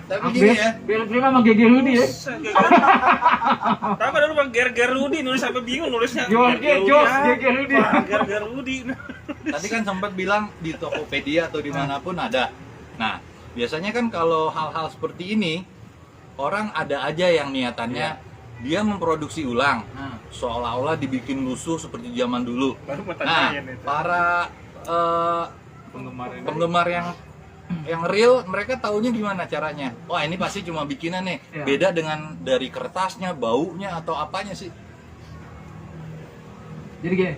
Tapi gini ya, Berry Prima sama GG Rudy ya. Tahu kan dulu Bang Ger Rudi nulis sampai bingung nulisnya. Jos GG Rudy. Ger Rudi. tadi kan sempat bilang di Tokopedia atau dimanapun ada. Nah, biasanya kan kalau hal-hal seperti ini orang ada aja yang niatannya dia memproduksi ulang, Nah, seolah-olah dibikin lusuh seperti zaman dulu. Baru mau Nah, tanyain itu. para Penggemar ini. penggemar yang real, mereka taunya gimana caranya? Wah, ini pasti cuma bikinan nih. Iya. Beda dengan dari kertasnya, baunya atau apanya sih? jadi gini,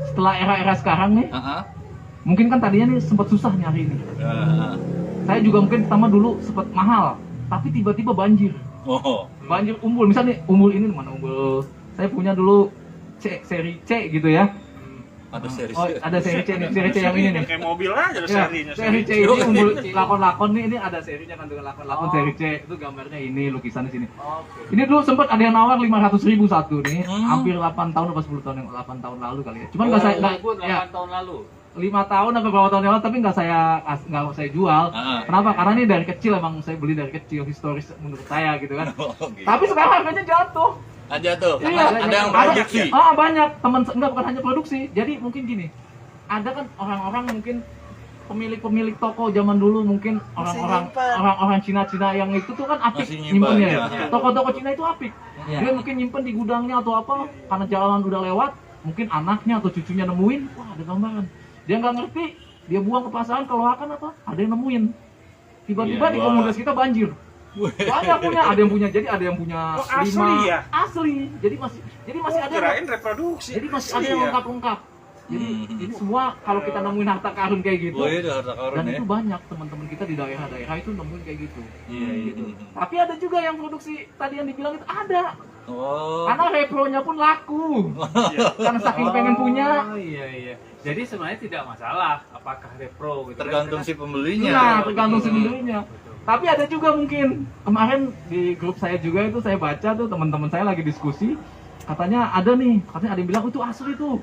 setelah era-era sekarang nih, Heeh. mungkin kan tadinya nih sempat susah nyari ini. Saya juga mungkin pertama dulu sempat mahal, tapi tiba-tiba banjir. Oh. Banjir umbul, misalnya nih, umbul ini mana umbul? Saya punya dulu seri C gitu ya. Ada seri. Oh, ada seri C nih, seri C yang ini nih. Kayak mobil aja ada Ya, serinya. seri C ini umbul lakon-lakon nih, ini ada serinya kan dengan lakon-lakon seri C. Itu gambarnya ini, lukisan di sini. Oke. Ini dulu sempat ada yang nawar 500.000 satu nih, Hmm. hampir 8 tahun atau 10 tahun yang 8 tahun lalu kali ya. Cuman nggak saya nggak Gue 8 ya, tahun lalu. 5 tahun atau berapa tahun yang lalu, tapi nggak saya jual. Ah. Kenapa? Karena ini dari kecil, emang saya beli dari kecil, historis menurut saya gitu kan. Oh, gitu. Tapi sekarang harganya jatuh. Aja tuh. Iya, Ada yang banyak. produksi. Banyak teman, enggak, bukan hanya produksi. Jadi mungkin gini, ada kan orang-orang mungkin pemilik toko zaman dulu, mungkin orang-orang Cina-Cina yang itu tuh kan apik Masih nyimpen, nyimpennya ya. ya. Toko-toko Cina itu apik. Dia mungkin nyimpen di gudangnya atau apa, karena jalan udah lewat, mungkin anaknya atau cucunya nemuin, wah ada gambaran. Dia nggak ngerti, dia buang ke pasaran, kalau akan apa? Ada yang nemuin. Tiba-tiba Iya, di wah. komunitas kita banjir. Banyak punya, ada yang punya, jadi ada yang punya Oh, asli ya? asli. Jadi masih ada. Kirain reproduksi. Jadi masih ada Asli yang ya? lengkap-lengkap. Jadi Hmm. ini semua kalau kita nemuin harta karun kayak gitu, Oh, iya, ada harta karun dan ya. itu banyak teman-teman kita di daerah-daerah itu nemuin kayak gitu. Iya, Gitu. iya. Tapi ada juga yang produksi tadi yang dibilang itu ada. Oh. Karena repronya pun laku. Karena saking pengen punya. Oh iya. Jadi sebenarnya tidak masalah apakah repro gitu. kan. Tergantung si pembelinya. Nah, tergantung sendirinya. Tapi ada juga mungkin kemarin di grup saya juga itu saya baca tuh teman-teman saya lagi diskusi, katanya ada yang bilang itu asli tuh.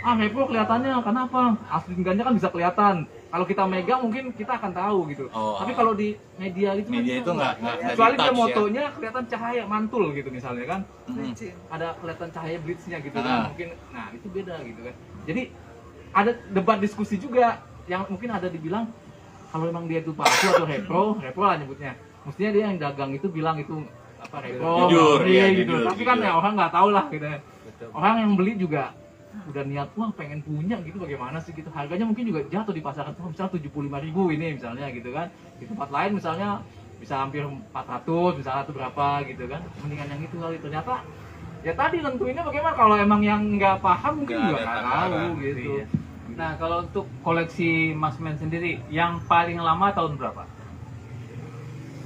Repro kelihatannya, kenapa? Asli enggaknya kan bisa kelihatan. Kalau kita megang mungkin kita akan tahu gitu. Oh. Tapi kalau di media itu Media itu nggak kecuali dia di-touch ya. motonya kelihatan cahaya mantul gitu misalnya kan. Hmm. Ada kelihatan cahaya blitznya gitu Ah. kan. Mungkin nah itu beda gitu kan. Jadi ada debat diskusi juga yang mungkin ada dibilang kalau memang dia itu palsu atau repro lah nyebutnya. Mestinya dia yang dagang itu bilang itu apa repro, Jujur, iya ya, gitu. jujur, Tapi kan jujur. ya orang nggak tahu lah gitu. Betul. Orang yang beli juga udah niat wah pengen punya gitu, bagaimana sih gitu. Harganya mungkin juga jatuh di pasaran tuh misalnya 75.000 ini misalnya gitu kan. Di tempat lain misalnya bisa hampir 400 misalnya atau berapa gitu kan. Mendingan yang itu kali, ternyata ya tadi nentuinnya bagaimana. Kalau emang yang nggak paham mungkin Nggak juga ada nggak takaran, tahu gitu. Iya. Nah, kalau untuk koleksi Mas Men sendiri, yang paling lama tahun berapa?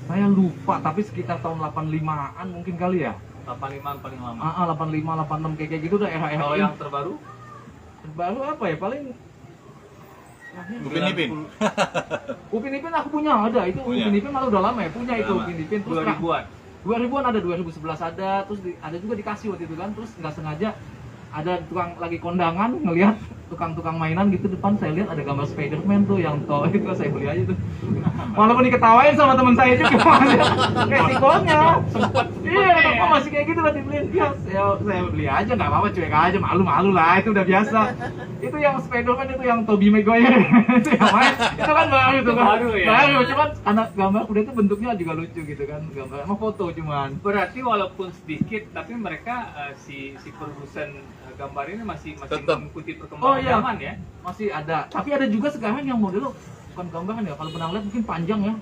Saya lupa, tapi sekitar tahun 85-an mungkin kali ya. 85 paling lama. 85, 86 kayak gitu udah era-era Kalau ini. yang terbaru? Baru apa ya, paling Upin Ipin. Upin Ipin aku punya, ada itu. Punya. Upin Ipin malah udah lama ya, punya Udah itu lama. Upin Ipin. Terus 2000-an. 2000-an ada, 2011 ada, terus ada juga dikasih waktu itu kan. Terus nggak sengaja ada tukang lagi kondangan ngelihat tukang-tukang mainan gitu depan, saya lihat ada gambar Spiderman tuh yang itu saya beli aja tuh. Walaupun diketawain sama teman saya juga, resikonya. Iya, kenapa masih kayak gitu lah dibeliin? Ya, saya beli aja nggak apa-apa, cuek aja, malu-malu lah, itu udah biasa. Itu yang Spiderman itu yang Tobey Maguire itu yang main, itu kan baru itu kan. Baru ya? Baru, cuman anak gambar udah itu bentuknya juga lucu gitu kan, gambar emang foto cuman. Berarti walaupun sedikit, tapi mereka si produsen gambar ini masih Tetep. mengikuti Oh, perkembangan iya. zaman ya. Masih ada, tapi ada juga sekarang yang model bukan gambaran ya, kalau pernah lihat mungkin panjang ya.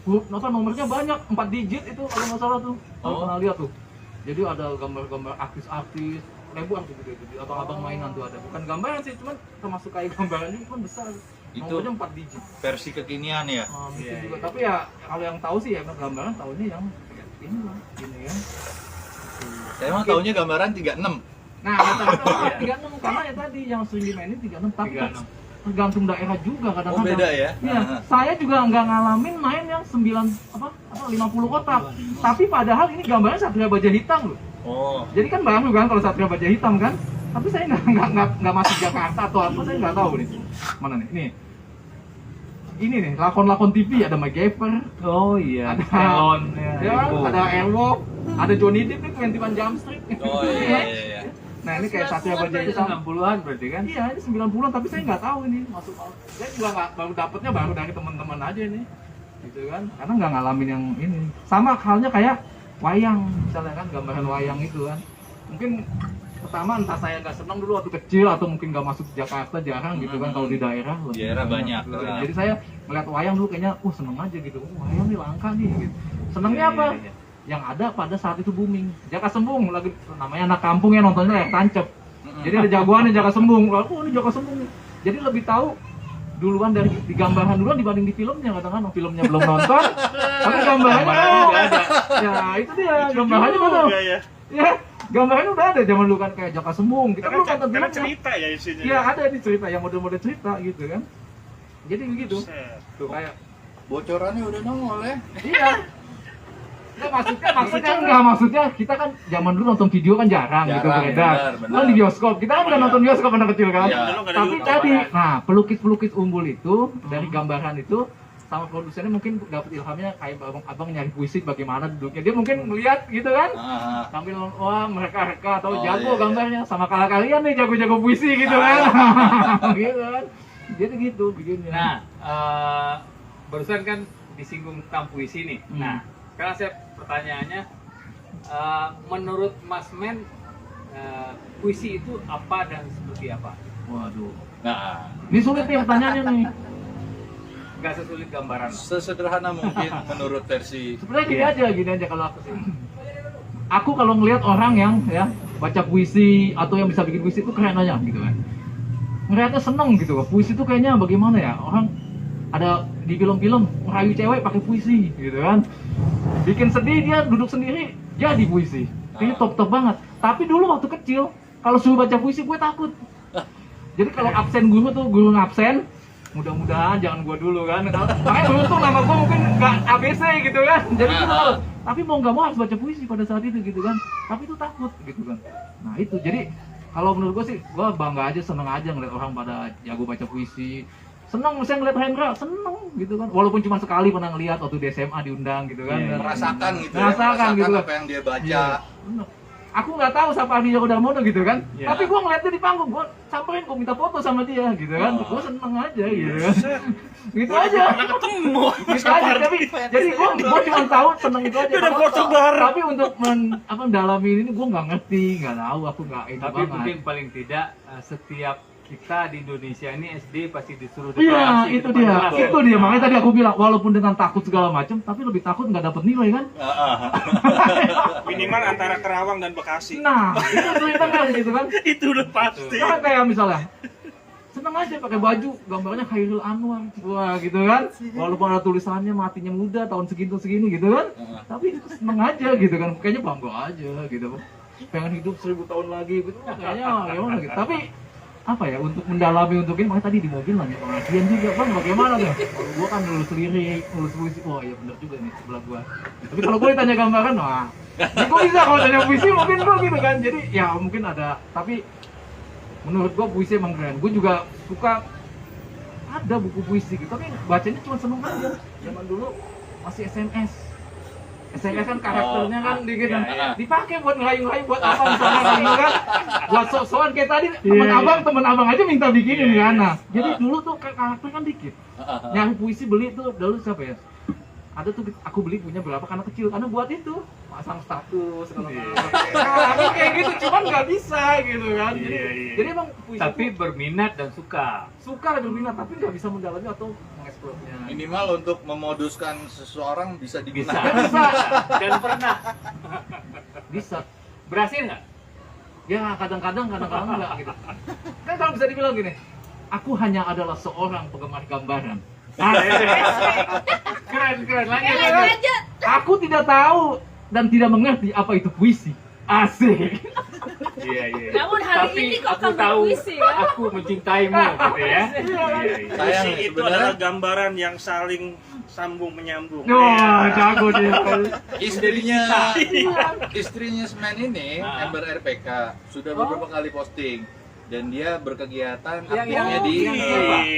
Nomornya banyak, 4 digit itu kalau nggak salah tuh. Kalau Oh. pernah lihat tuh. Jadi ada gambar-gambar artis-artis, lebar tuh gitu, abang-abang mainan tuh ada. Bukan gambaran sih, cuman termasuk kayak gambaran ini kan besar. Itu Nomornya 4 digit. versi kekinian ya. Mungkin Iya, juga. iya. Tapi ya kalau yang tahu sih ya gambaran tahunya yang ini lah, ini ya. Saya mah taunya gambaran 36. Nah, rata-rata 36 karena ya tadi yang sering dimainin 36, tapi 36. tergantung daerah juga Oh, kadang-kadang. beda ya. Iya, saya juga nggak ngalamin main yang 50 kotak. Tapi padahal ini gambarnya Satria Baja Hitam loh. Oh. Jadi kan baru kan kalau Satria Baja Hitam kan. Tapi saya nggak masuk Jakarta atau apa, saya nggak tahu nih. Mana nih? Nih. Ini nih, lakon-lakon TV ada MacGyver, Oh iya, ada Elon ya, ada Airwalk, ada Johnny Depp nih 21 Jump Street. Oh iya. Nah, ini kayak Satria Baja Itu Hitam. 90-an berarti kan? Iya, ini 90-an, tapi saya nggak tahu ini masuk. Saya juga nggak, baru dapetnya baru dari teman-teman aja ini. gitu kan, karena nggak ngalamin yang ini. Sama halnya kayak wayang misalnya kan, gambaran wayang itu kan, mungkin pertama entah saya nggak senang dulu waktu kecil atau mungkin nggak masuk Jakarta, jarang gitu kan, kalau di daerah Di daerah banyak. Jadi saya ngeliat wayang dulu kayaknya seneng aja gitu, wayang nih langka nih gitu. Senengnya apa? Yang ada pada saat itu booming, Jaka Sembung lagi, namanya anak kampung ya, nontonnya kayak tancep. Jadi ada jagoannya Jaka Sembung, oh ini Jaka Sembung nih. Jadi lebih tahu duluan dari di gambaran duluan dibanding di filmnya, kadang-kadang filmnya belum nonton, tapi gambarannya udah ada. Ya itu dia, gambarannya betul. Ya, gambarannya udah ada zaman dulu kan, kayak Jaka Sembung. Kita belum nonton Karena filmnya. cerita ya isinya. Iya ada di cerita, yang model-model cerita gitu kan. Jadi begitu. Buset. Tuh kayak Bocorannya udah nongol ya. iya. Nggak, maksudnya kita kan zaman dulu nonton video kan jarang gitu Jarang, beredar. benar. Kan di bioskop, kita kan udah nonton bioskop anak kecil kan. Iya. Dulu nggak ada Tapi YouTube. tadi, nah pelukis-pelukis umbul itu dari gambaran itu sama produsennya mungkin dapat ilhamnya kayak abang nyari puisi bagaimana duduknya. Dia mungkin melihat gitu kan. Sambil wah mereka atau Oh, jago iya, iya. gambarnya sama kalian nih jago-jago puisi gitu kan. Gitu kan. Jadi gitu bikinnya. Nah, barusan kan disinggung tentang puisi nih. Nah, sekarang saya pertanyaannya, menurut Mas Men, puisi itu apa dan seperti apa? Waduh. Nah, Ini sulit nih pertanyaannya nih. Gak sesulit gambaran. sesederhana mungkin menurut versi. Sebenarnya gini aja kalau aku sih. Aku kalau ngelihat orang yang ya baca puisi atau yang bisa bikin puisi itu keren aja gitu kan. Ngeliatnya seneng gitu. Puisi itu kayaknya bagaimana ya? Orang ada di film-film merayu cewek pakai puisi gitu kan. Bikin sedih dia duduk sendiri jadi puisi. Ini top banget. Tapi dulu waktu kecil kalau suruh baca puisi gue takut. Jadi kalau absen guru tuh, guru ngabsen, mudah-mudahan jangan gua dulu kan. Makanya beruntung nama gua mungkin nggak ABC gitu kan. Jadi gitu loh. Tapi mau nggak mau harus baca puisi pada saat itu gitu kan. Tapi itu takut gitu kan. Nah itu jadi kalau menurut gua sih, gua bangga aja, seneng aja ngeliat orang pada jago baca puisi. Seneng misalnya ngeliat Hendra, seneng gitu kan. Walaupun cuma sekali pernah ngeliat waktu di SMA diundang gitu kan. Iya, iya. Merasakan gitu ya, Merasakan gitu. apa yang dia baca. Iya, bener. Aku nggak tahu siapa Andi Djoko Darmono gitu kan, Iya. tapi gua ngeliatnya di panggung, gua samperin, gua minta foto sama dia gitu kan, Oh. gua seneng aja gitu kan, gitu Gua aja, pernah ketemu. gitu aja. Tapi jadi gua cuma tahu seneng itu aja. Udah foto bareng. Tapi untuk mendalami ini gua nggak ngerti, nggak tahu, aku nggak ini Tapi banget. mungkin paling tidak setiap kita di Indonesia ini SD pasti disuruh Iya, deklarasi itu ke dia, depan kelas. itu dia. Makanya tadi aku bilang, walaupun dengan takut segala macam, tapi lebih takut nggak dapet nilai kan. Minimal antara Kerawang dan Bekasi. Nah, itu ceritanya gitu kan. Itu udah pasti. Kan kayak misalnya seneng aja pakai baju gambarnya Khairul Anwar, wah gitu kan, walaupun ada tulisannya matinya muda tahun segini gitu kan, tapi itu seneng aja gitu kan, kayaknya bangga aja gitu, pengen hidup 1000 tahun lagi gitu, kayaknya gimana gitu. Tapi apa ya, untuk mendalami untuk ini, makanya tadi di mobil nanya pengajian juga, bang bagaimana tuh? Kalau gua kan nulis lirik, nulis puisi, oh iya bener juga nih sebelah gua. Tapi kalau gua ditanya gambaran, wah, ya gua bisa kalau tanya puisi mungkin gua gitu kan, jadi ya mungkin ada, tapi menurut gua puisi emang keren. Gua juga suka ada buku puisi gitu, tapi bacanya cuma seneng aja. Zaman dulu masih SMS kan karakternya kan dikit kan, dipakai buat ngerayu-ngerayu buat apa misalnya gitu kan, buat sok-sokan kayak tadi temen abang aja minta bikinin kan. Nah, jadi dulu tuh karakter kan dikit. Nyari puisi beli tuh dulu siapa ya? Ada tuh aku beli punya berapa karena kecil, karena buat itu pasang status kalau nah, kayak gitu, cuman nggak bisa gitu kan. Jadi emang puisi Tapi tuh berminat dan suka. suka berminat, tapi nggak bisa mendalami atau mengeksplornya. Minimal untuk memoduskan seseorang bisa Bisa. digunakan. Bisa, Dan pernah. bisa. Berhasil nggak? Ya kadang-kadang enggak gitu. Kan kalau bisa dibilang gini, aku hanya adalah seorang penggemar gambaran. Keren, lanjut. Aku tidak tahu dan tidak mengerti apa itu puisi. Asik. Iya. Namun hari Tapi ini kok aku kamu tahu puisi, ya? aku mencintaimu gitu ya. Iya. Sayang Puisi itu sebenarnya adalah gambaran yang saling sambung menyambung. Wah, jago dia. istrinya Semen ini, Ember RPK, sudah beberapa kali posting dan dia berkegiatan aktifnya di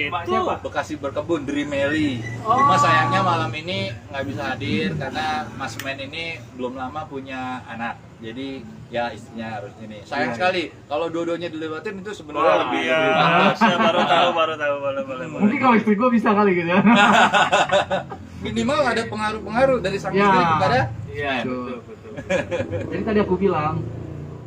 Siapa? Bekasi Berkebun, Drimeli. Cuma sayangnya malam ini nggak bisa hadir karena Mas Men ini belum lama punya anak. Jadi ya istrinya harus ini. Sayang sekali kalau dua-duanya dilewatin itu sebenarnya Oh, lebih iya. bagus. Saya baru tahu. Boleh. Mungkin kalau istri gua bisa kali gitu ya. minimal ada pengaruh-pengaruh dari sang Ya. istri kepada Iya, Betul. betul. Jadi tadi aku bilang,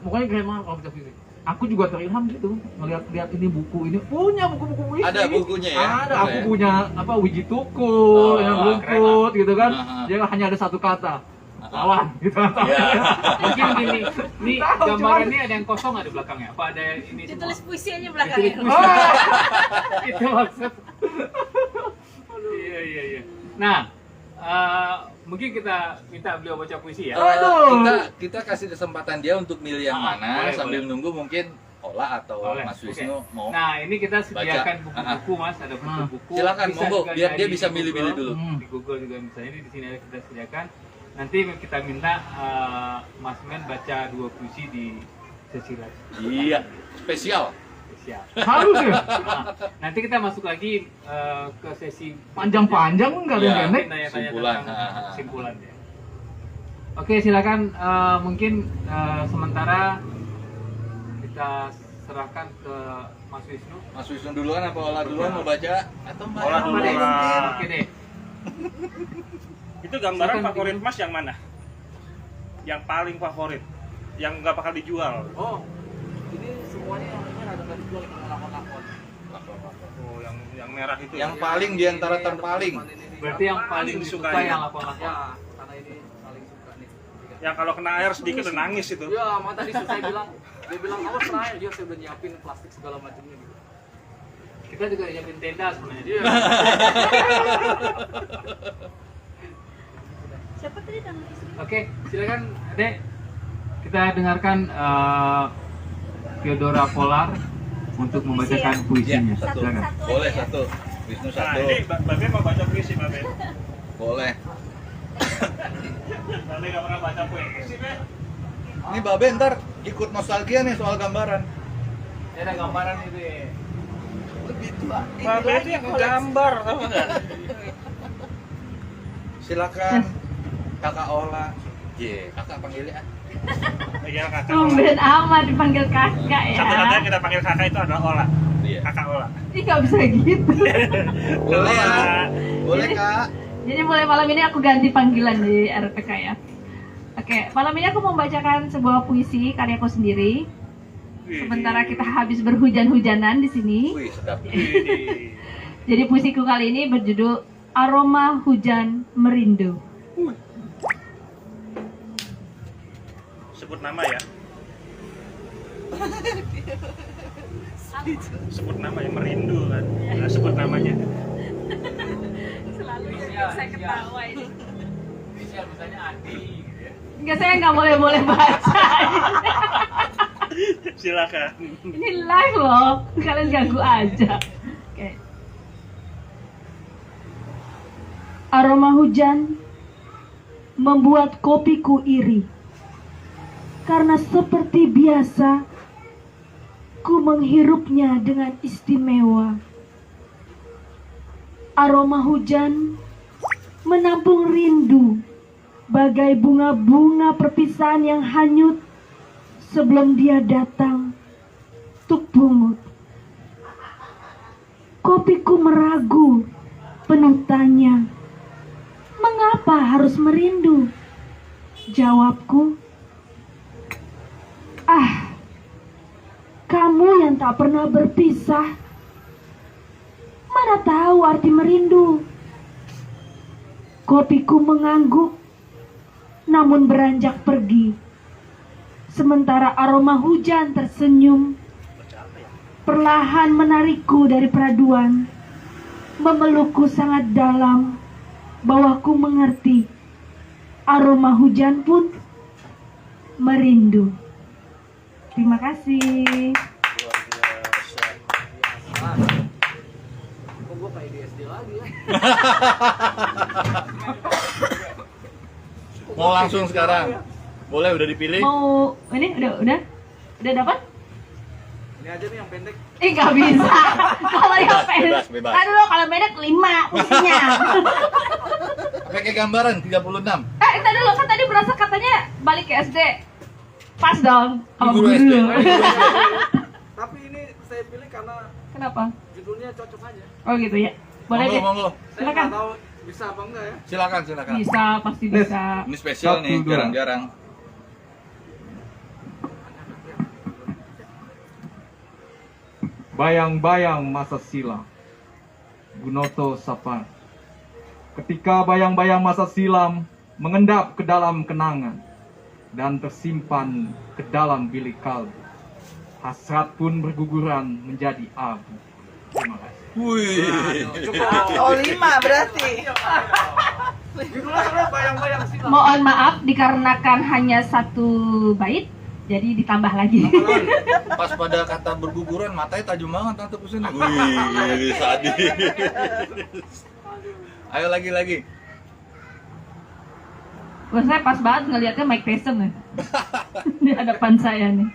pokoknya kayak mana kalau baca puisi. Aku juga terilham gitu, ngeliat ini buku ini punya buku-buku puisi. Ada bukunya ya? Ada, aku Boleh. punya apa Wiji Tuku, Oh, yang keren rumput gitu kan. Ah. Dia hanya ada satu kata, lawan gitu. ya. Mungkin gini, nih Tahu, gambar cuman- ini ada yang kosong ada belakangnya. Apa ada ini semua? Ditulis puisi aja Ditulis belakangnya. puisi. Itu maksud. Iya, iya, iya. Nah, mungkin kita minta beliau baca puisi ya. Kita kasih kesempatan dia untuk milih yang mana boleh, sambil boleh. nunggu mungkin Ola atau Boleh, Mas oke. Wisnu mau. Nah, ini kita sediakan Baca. buku-buku, Mas. Ada buku-buku. Silakan, Bisa monggo, juga biar dia nyari bisa di milih-milih Google. dulu. Di Google juga misalnya ini di sini ada kita sediakan. Nanti kita minta Mas Men baca 2 puisi di sesi live Iya, spesial. spesial. Harus ya. Nah, nanti kita masuk lagi ke sesi Panjang-panjang enggak ada Iya. yang pendek. tanya-tanya Simpulan. tentang kesimpulan ya. Oke, silakan mungkin sementara kita serahkan ke Mas Wisnu. Mas Wisnu duluan apa Ola duluan mau baca atau Mbak? Ola Ella? dulu Apa deh? lah. Oke deh. Itu gambaran Silakan, favorit Mas yang mana? Yang paling favorit, yang nggak bakal dijual. Oh, ini semuanya yang ada tadi jual lakon-lakon. Oh, yang merah itu. Yang paling di antara terpaling. Berarti yang paling disukai disukai. yang lakon-lakon. Ya, karena ini paling suka nih. Yang kalau kena air sedikit udah nangis itu. Ya, mata tadi saya bilang, dia bilang awas lah, dia saya udah nyiapin plastik segala macamnya gitu. Kita juga nyiapin tenda sebenarnya. Iya. Siapa tadi nama istri? Oke, silakan Adek. Kita dengarkan Theodora Polar untuk membacakan puisinya. Satu. Silakan. Boleh satu. Wisnu Nah, satu. ini Babe mau baca puisi, Babe. Boleh. Babe nggak pernah baca puisi, Be. Ini Babe ntar ikut nostalgia nih soal gambaran. Ini ada gambaran itu ya. Lebih tua. Babe itu yang gambar, tau nggak? Silakan Kakak Ola. Kakak panggilnya. Iya, kakak. Tumben amat dipanggil kakak ya. Satu-satunya yang kita panggil kakak itu adalah Ola. Iya. Kakak Ola. Ih, nggak bisa gitu. Boleh ya? Ola. Boleh Kak. Jadi mulai malam ini aku ganti panggilan di RPK ya. Oke, malam ini aku membacakan sebuah puisi karyaku sendiri. Sementara kita habis berhujan-hujanan di sini. Wih, sedap. Widih. Jadi puisiku kali ini berjudul Aroma Hujan Merindu. Sebut nama ya. Sebut nama yang merindu kan. Nah, sebut namanya. Selalu Iya, saya iya. ketawa ini. Inisial misalnya Adi gitu ya. Enggak, saya nggak boleh baca. Silakan. Ini live loh, kalian ganggu aja. Oke. Aroma hujan membuat kopiku iri. Karena seperti biasa, ku menghirupnya dengan istimewa. Aroma hujan menampung rindu, bagai bunga-bunga perpisahan yang hanyut sebelum dia datang tuk pungut. Kopiku meragu, penuh tanya, mengapa harus merindu? Jawabku, kamu yang tak pernah berpisah, mana tahu arti merindu. Kopiku mengangguk, namun beranjak pergi. Sementara aroma hujan tersenyum, perlahan menarikku dari peraduan, memelukku sangat dalam, bahwa ku mengerti, aroma hujan pun merindu. Terima kasih. Kok gua kayak di SD lagi ya? Mau langsung sekarang? Boleh, udah dipilih? Mau ini udah dapat? Ini aja nih yang pendek. Ih, nggak bisa. Kalau yang Bebas, pendek, bebas, bebas. aduh, kalau pendek 5 puisinya. Pakai gambaran 36. Entar dulu, kan tadi berasa katanya balik ke SD. Pas dong, sama Guru SD. guru. Tapi ini saya pilih karena Kenapa? judulnya cocok aja. Oh gitu ya. Boleh Monggo, deh. monggo. Saya Silakan. nggak tahu Bisa apa enggak ya? Silakan. Bisa, pasti bisa. Ini spesial nih, 1, 2. jarang-jarang. Bayang-bayang masa silam, Gunoto Sapar. Ketika bayang-bayang masa silam mengendap ke dalam kenangan dan tersimpan ke dalam bilik kalbu, hasrat pun berguguran menjadi abu. Terima kasih. Wih. Oh 5 berarti. Mohon maaf dikarenakan hanya 1 bait, jadi ditambah lagi. Pas pada kata berguguran, matanya tajam banget tante kesini. Wih, sadis. Ayo lagi. Wah, saya pas banget ngelihatnya Mike Tyson nih. Di hadapan saya nih.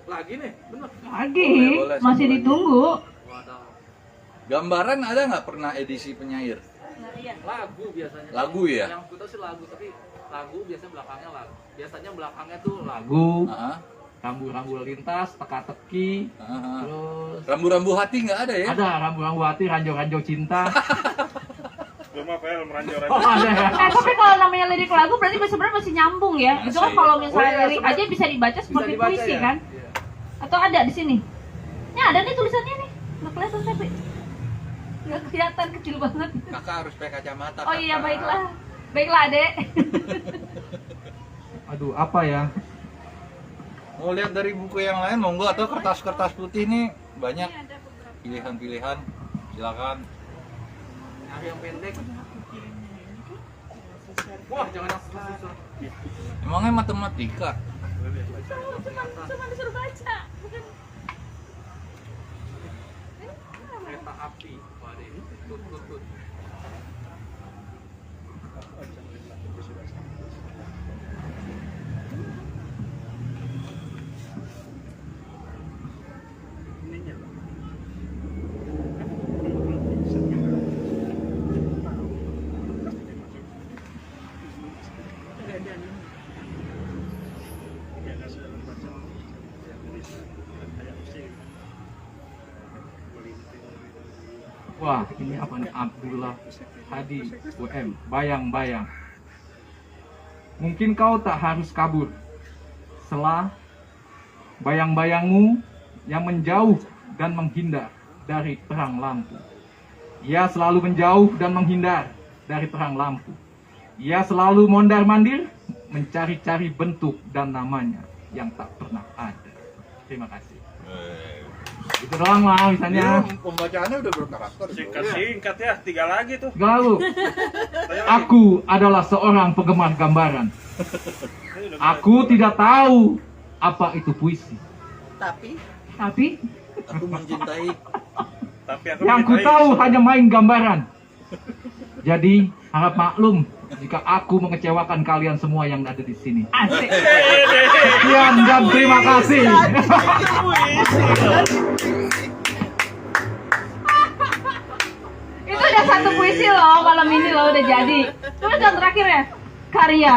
Lagi nih, bener. Lagi, Boleh, masih satu lagi. ditunggu. Waduh. Gambaran ada nggak pernah edisi penyair? Lagu biasanya. Lagu ya? Yang kita sih lagu, tapi lagu biasanya belakangnya lagu. Biasanya belakangnya tuh lagu. Lagu, Heeh. rambu-rambu lintas, teka-teki, Heeh. terus Rambu-rambu hati nggak ada ya? ada rambu-rambu hati, ranjau-ranjau cinta. Cuma PL meranjau-ranjau. Oh, ada ya. Tapi kalau namanya lirik lagu berarti sebenarnya masih nyambung ya. Itu kan Masih. kalau misalnya Oh, iya, lirik sebenarnya aja bisa dibaca seperti dibaca puisi ya? kan? Iya. Atau ada di sini? Ini ada nih tulisannya nih. Nggak kelihatan tapi nggak kelihatan, kecil banget. Kakak harus pakai kacamata. Oh iya, Kakak. baiklah adek. Aduh, apa ya? Mau lihat dari buku yang lain monggo, atau kertas-kertas putih nih banyak pilihan-pilihan. Silakan. Nyari yang pendek. Wah, jangan yang susah-susah. Emangnya matematika? Cuma disuruh baca. Kereta api. Waduh, ini tut. Wah, ini apa nih? Abdullah Hadi WM. Bayang-bayang. Mungkin kau tak harus kabur. Selah bayang-bayangmu yang menjauh dan menghindar dari terang lampu. Ia selalu menjauh dan menghindar dari terang lampu. Ia selalu mondar-mandir mencari-cari bentuk dan namanya yang tak pernah ada. Terima kasih. Itu doang lah misalnya. Pembacaannya udah berkarakter. Singkat ya, 3 lagi tuh. Lalu, aku adalah seorang penggemar gambaran. Aku tidak tahu apa itu puisi. Tapi Tapi Aku mencintai. Tapi aku Yang ku mencintai. tahu hanya main gambaran. Jadi, harap maklum jika aku mengecewakan kalian semua yang ada di sini. asik. Sekian dan terima kasih. Itu udah 1 puisi loh malam ini loh, udah jadi. Terus yang terakhir ya, karya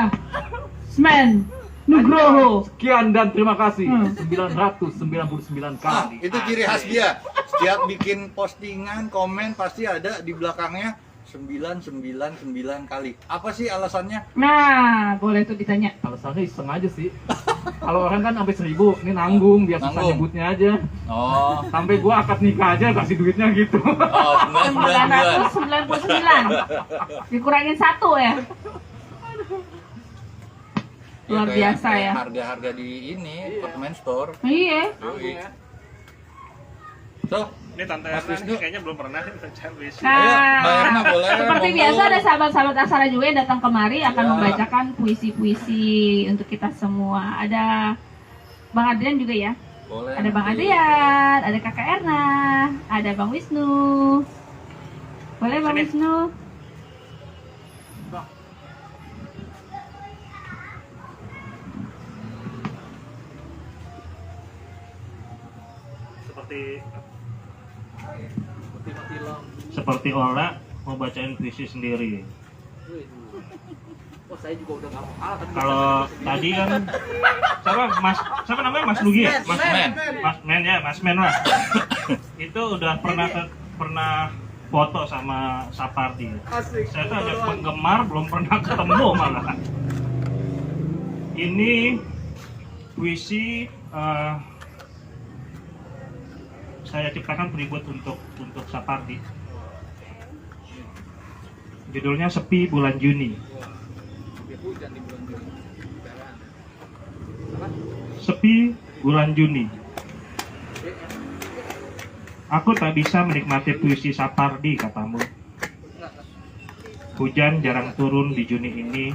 Smen Nugroho. Sekian dan terima kasih. Hmm. 999 Ah, kali. itu ciri khas dia. Setiap bikin postingan, komen pasti ada di belakangnya 999 kali. Apa sih alasannya? Nah, boleh tuh ditanya. Alasannya iseng aja sih. Kalau orang kan sampai 1000, ini nanggung, biar susah Nanggung. nyebutnya aja. Oh, Sampai gua akad nikah aja kasih duitnya gitu. oh 999. 999 dikurangin 1 ya. Luar kayak- biasa kayak ya. Harga-harga di ini, department store. Iya. Yoi. So, Ini Tante Mas Erna Wisnu. nih kayaknya belum pernah nih baca puisi. Ayo, Mbak Erna boleh. Seperti monggo. biasa ada sahabat-sahabat Aksara juga yang datang kemari akan Ya. membacakan puisi-puisi untuk kita semua. Ada Bang Adrian juga ya. Boleh. Ada Bang nanti. Adrian, ada Kakak Erna, ada Bang Wisnu. Boleh Bang Sini. Wisnu? Seperti Mati-mati lam. Seperti Ola mau bacain puisi sendiri. Oh, saya juga udah nggak mau tapi Kalau tadi kan siapa namanya Mas Lugi ya? Mas Men lah. Itu udah pernah foto sama Sapardi. Saya tuh ada penggemar belum pernah ketemu malah. Ini puisi saya ciptakan tribut untuk Sapardi. Judulnya Sepi Bulan Juni. hujan di bulan Juni. Sepi bulan Juni. Aku tak bisa menikmati puisi Sapardi, katamu. Hujan jarang turun di Juni ini.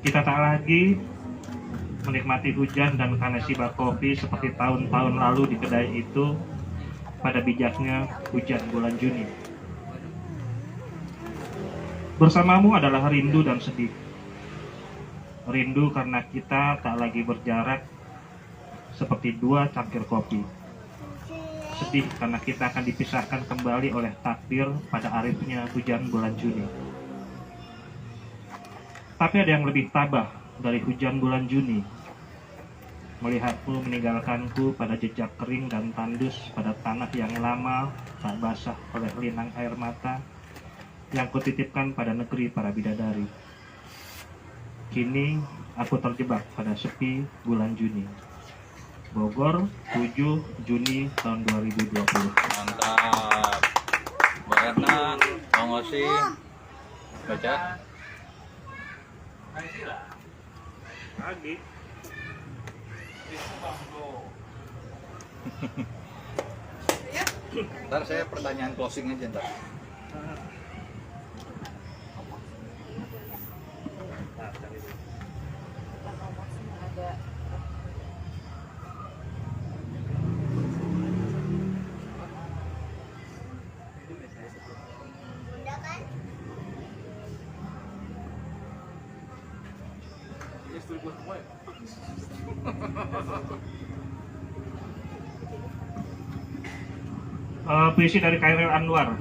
Kita tak lagi menikmati hujan dan kanesi bak kopi seperti tahun-tahun lalu di kedai itu pada bijaknya hujan bulan Juni. Bersamamu adalah rindu dan sedih. Rindu karena kita tak lagi berjarak seperti dua cangkir kopi. Sedih karena kita akan dipisahkan kembali oleh takdir pada arifnya hujan bulan Juni. Tapi ada yang lebih tabah dari hujan bulan Juni. Melihatmu meninggalkanku pada jejak kering dan tandus pada tanah yang lama tak basah oleh linang air mata yang kutitipkan pada negeri para bidadari. Kini aku terjebak pada sepi bulan Juni. Bogor, 7 Juni tahun 2020. Mantap. Mbak Erna, Bang Osi, baca. Lagi. Ntar saya pertanyaan closing aja ntar. Puisi dari Khairil Anwar.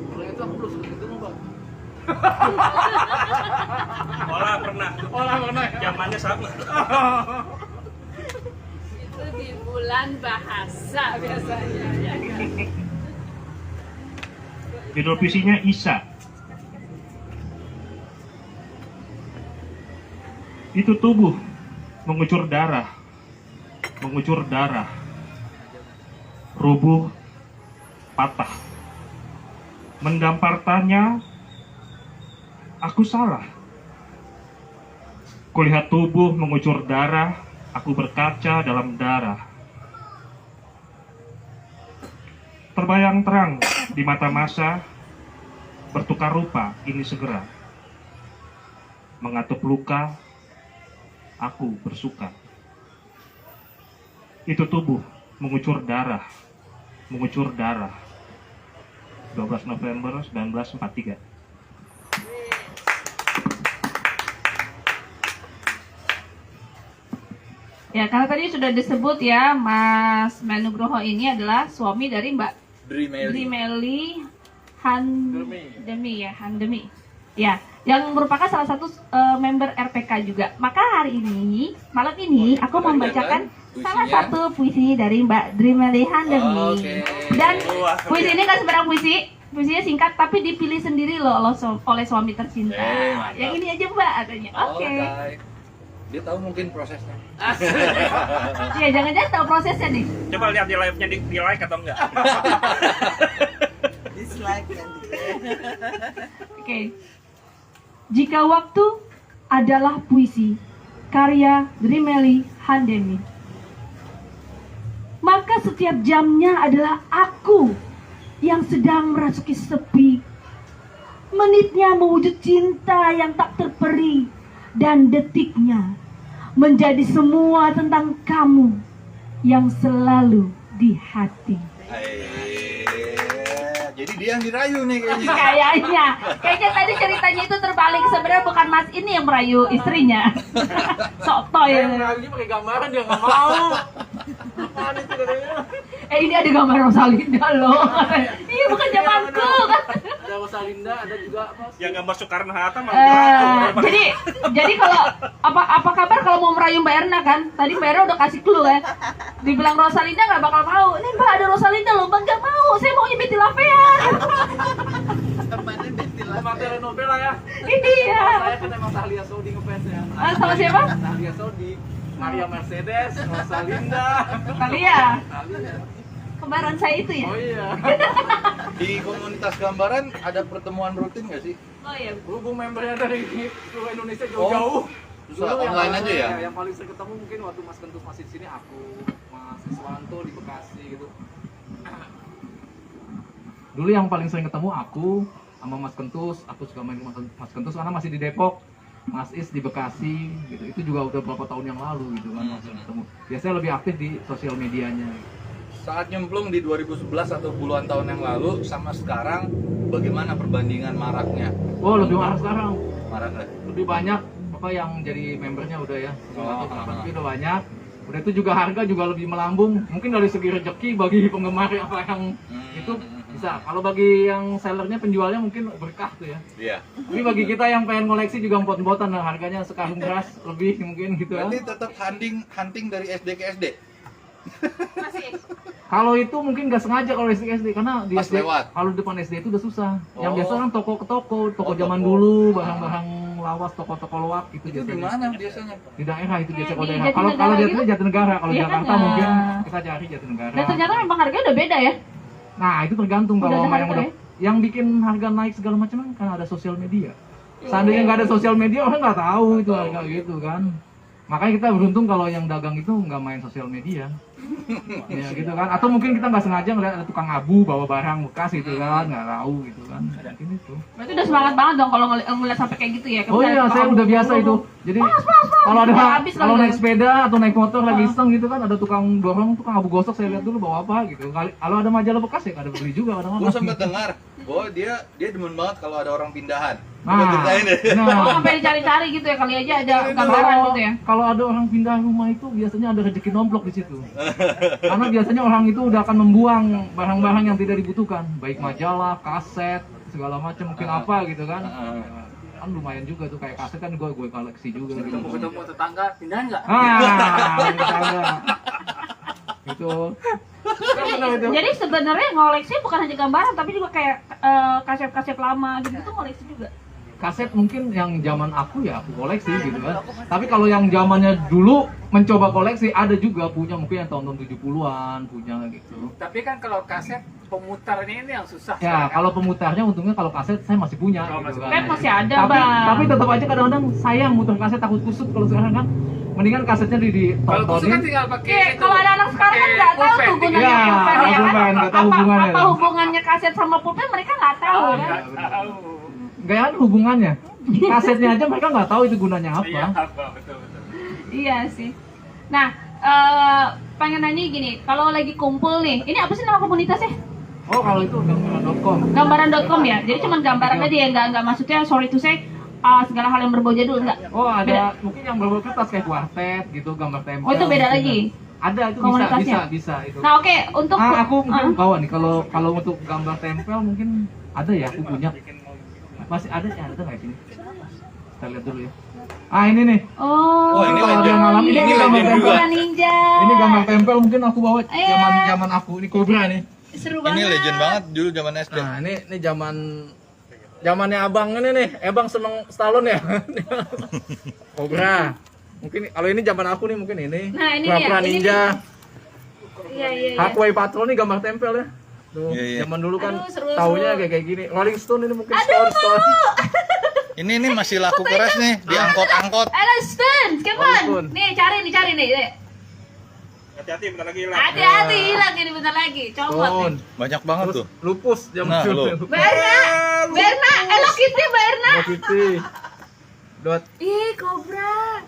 Kalau itu aku belum suka itu Pak. Olah pernah. Zamannya sama. Itu di bulan bahasa biasanya ya kan? Judul puisinya Isa. Itu tubuh mengucur darah, rubuh, patah. Mendampar tanya, aku salah. Kulihat tubuh mengucur darah, aku berkaca dalam darah. Terbayang terang di mata masa, bertukar rupa ini segera. Mengatup luka, aku bersuka. Itu tubuh mengucur darah. 12 November 1943. Ya, karena tadi sudah disebut ya, Mas Nugroho ini adalah suami dari Mbak Drimeli Handemi ya, Handemi. Ya, yang merupakan salah satu member RPK juga. Maka malam ini aku membacakan salah satu puisi dari Mbak Drimeli Handemi. Dan puisi ini kan sebenarnya puisinya singkat tapi dipilih sendiri loh oleh suami tercinta. Yang ini aja Mbak katanya. Oke. Dia tahu mungkin prosesnya. Ya, jangan-jangan tahu prosesnya nih. Coba lihat di live-nya di like atau enggak. Dislike nanti. Oke. Jika waktu adalah puisi, karya Drimeli Handemi, maka setiap jamnya adalah aku yang sedang merasuki sepi. Menitnya mewujud cinta yang tak terperi, dan detiknya menjadi semua tentang kamu yang selalu di hati. Jadi dia yang dirayu nih kayaknya. Kayaknya tadi ceritanya itu terbalik. Sebenarnya bukan Mas ini yang merayu istrinya. Sok toy. Dia pakai gambaran dia nggak mau. Apaan itu katanya? Ini ada gambar Rosalinda loh. Iya, bukan zamanku kan. Ada Rosalinda, ada juga apa? Yang gambar Soekarno Hatta mah Jadi kalau apa kabar kalau mau merayu Mbak Erna kan? Tadi Mbak Erna udah kasih clue kan? Dibilang Rosalinda nggak bakal mau. Ini Mbak ada Rosalinda loh, Mbak nggak mau. Saya maunya Betty Lavean. Temannya Betty lah. Sama telenovela ya. Ini ya. Saya kan emang Tahlia Sodi ngefans ya. Sama siapa? Tahlia Sodi, Maria Mercedes, Rosalinda. Thalia. Thalia. Kembaran saya itu ya. Oh iya. Di komunitas gambaran ada pertemuan rutin nggak sih? Oh iya. Berhubung membernya dari seluruh Indonesia jauh-jauh. Susah, Dulu yang online paling- aja ya? Yang paling sering ketemu mungkin waktu Mas Kentus masih di sini, aku, Mas Iswanto di Bekasi gitu. Dulu yang paling sering ketemu aku sama Mas Kentus, aku suka main ke Mas Kentus karena masih di Depok. Mas Is di Bekasi gitu. Itu juga udah beberapa tahun yang lalu gitu kan masih ketemu. Biasanya lebih aktif di sosial medianya. Saat nyemplung di 2011 atau puluhan tahun yang lalu sama sekarang, bagaimana perbandingan maraknya? Oh, lebih marah sekarang. Marak nggak? Lebih banyak apa yang jadi membernya udah ya. Oh, Tapi udah banyak. Udah itu juga harga juga lebih melambung. Mungkin dari segi rezeki bagi penggemar apa yang itu bisa. Kalau bagi yang sellernya penjualnya mungkin berkah tuh ya. Iya. Tapi bagi kita yang pengen koleksi juga empot-empotan lah, harganya sekarung beras lebih mungkin gitu kan. Berarti tetap hunting dari SD ke SD. Masih. Kalau itu mungkin nggak sengaja kalau SD karena di Pas SD lewat. kalau di depan SD itu udah susah. Yang Oh. biasa kan toko ke toko Oh, zaman toko. dulu, barang-barang lawas, toko-toko loak itu Itu di biasanya. mana biasanya? Di daerah itu biasa Kayak kalau di daerah. Kalau Jatinegara di gitu? Jatinegara, kalau Iya kan, Jakarta ya. mungkin kita cari Jatinegara. Dan ternyata memang harganya udah beda ya. Nah, itu tergantung Udah kalau ada sama yang harga udah yang bikin harga naik segala macam kan karena ada sosial media. Seandainya nggak ada sosial media orang nggak tahu itu harga gitu kan. Makanya kita beruntung kalau yang dagang itu nggak main sosial media. Ya gitu kan. Atau mungkin kita nggak sengaja ngeliat ada tukang abu bawa barang bekas gitu kan, nggak tahu gitu kan. Mungkin itu. Berarti udah semangat banget dong kalau ngeliat sampai kayak gitu ya. Oh iya, saya udah biasa itu. Jadi kalau ada Udah habis kalau lagi. naik sepeda atau naik motor lagi iseng gitu kan ada tukang dorong, tukang abu gosok saya lihat dulu bawa apa gitu. Kalau ada majalah bekas ya ada beli juga Gue kadang-kadang. sempat dengar bahwa dia demen banget kalau ada orang pindahan. Coba Nah, ceritain deh. Oh, nah, sampai dicari-cari gitu ya, kali aja ada gambaran gitu ya. kalau ada orang pindah rumah itu biasanya ada rezeki nomplok di situ. Karena biasanya orang itu udah akan membuang barang-barang yang tidak dibutuhkan, baik majalah, kaset, segala macam mungkin apa gitu kan. Kan lumayan juga tuh kayak kaset kan gue koleksi juga. Gitu. Ketemu tetangga, pindahan nggak? Tetangga. Gitu. Benar itu. Jadi sebenarnya ngoleksi bukan hanya gambaran tapi juga kayak kaset-kaset lama gitu tuh ngoleksi juga. Kaset mungkin yang zaman aku ya aku koleksi gitu kan. Tapi kalau yang zamannya dulu mencoba koleksi ada juga punya mungkin yang tahun-tahun 70-an punya gitu. Tapi kan kalau kaset pemutarnya ini yang susah. Ya, kalau pemutarnya untungnya kalau kaset saya masih punya Oh, gitu masih kan. Kan masih ada, tapi, Bang. tapi tetap aja kadang-kadang sayang muter kaset takut kusut kalau sekarang kan. Mendingan kasetnya Kalau kusut kan ditontonin. tinggal pakai Oke, itu, kalau ada anak sekarang kan pakai nggak tahu pulpen tuh dikit. gunanya Ya, pulpen ya kan? pulpen, nggak tahu hubungannya. Apa hubungannya kaset sama pulpen mereka nggak tahu Oh, kan? nggak tahu. Gak ada hubungannya. Kasetnya aja mereka nggak tahu itu gunanya Iya, apa. betul. Iya sih. Nah, pengen nanya gini, kalau lagi kumpul nih, ini apa sih nama komunitasnya? Oh, kalau itu gambaran.com. Gambaran.com ya. Jadi cuma gambaran aja ya, nggak maksudnya sorry to say segala hal yang berbau jadul enggak. Oh, ada Beda. mungkin yang berbau kertas kayak kuartet gitu, gambar tempel. Oh, itu beda gitu. lagi. Ada itu Komunitasnya? bisa itu. Nah, oke, untuk Aku mungkin bawa nih kalau untuk gambar tempel mungkin ada ya aku punya. Masih ada ya, ada nggak sini? Kita lihat dulu ya. Ah, ini nih. Oh, Oh, ini Kalau ada yang legend. ngalamin, Ini ini gambar legend tempel. juga. Ninja. Ini gambar tempel mungkin aku bawa Ayo. zaman aku. Ini Cobra nih. Seru Ini banget. legend banget dulu zaman SD. Nah, ini zamannya abang ini nih. Abang seneng Stallone ya. Cobra. Mungkin kalau ini zaman aku nih mungkin ini. Nah, ini Pra-pra dia, ini Ninja. Iya, iya, iya. Hathaway Patrol nih gambar tempel ya. Tuh, Iya, iya. zaman dulu kan Aduh, seru-seru. taunya kayak gini. Rolling Stone ini mungkin Stone. Ini masih laku keras nih di angkot-angkot. Ayo, Stun, come on. Stun. Nih, cari nih. Hati-hati bentar lagi hilang. Hati-hati, hilang ini bentar lagi. Copot Stone. nih. Banyak banget Terus tuh. lupus zaman Nah, dulu. lu. Berna, Hello Kitty, Berna. Hello Kitty. Dot. Ih, Cobra.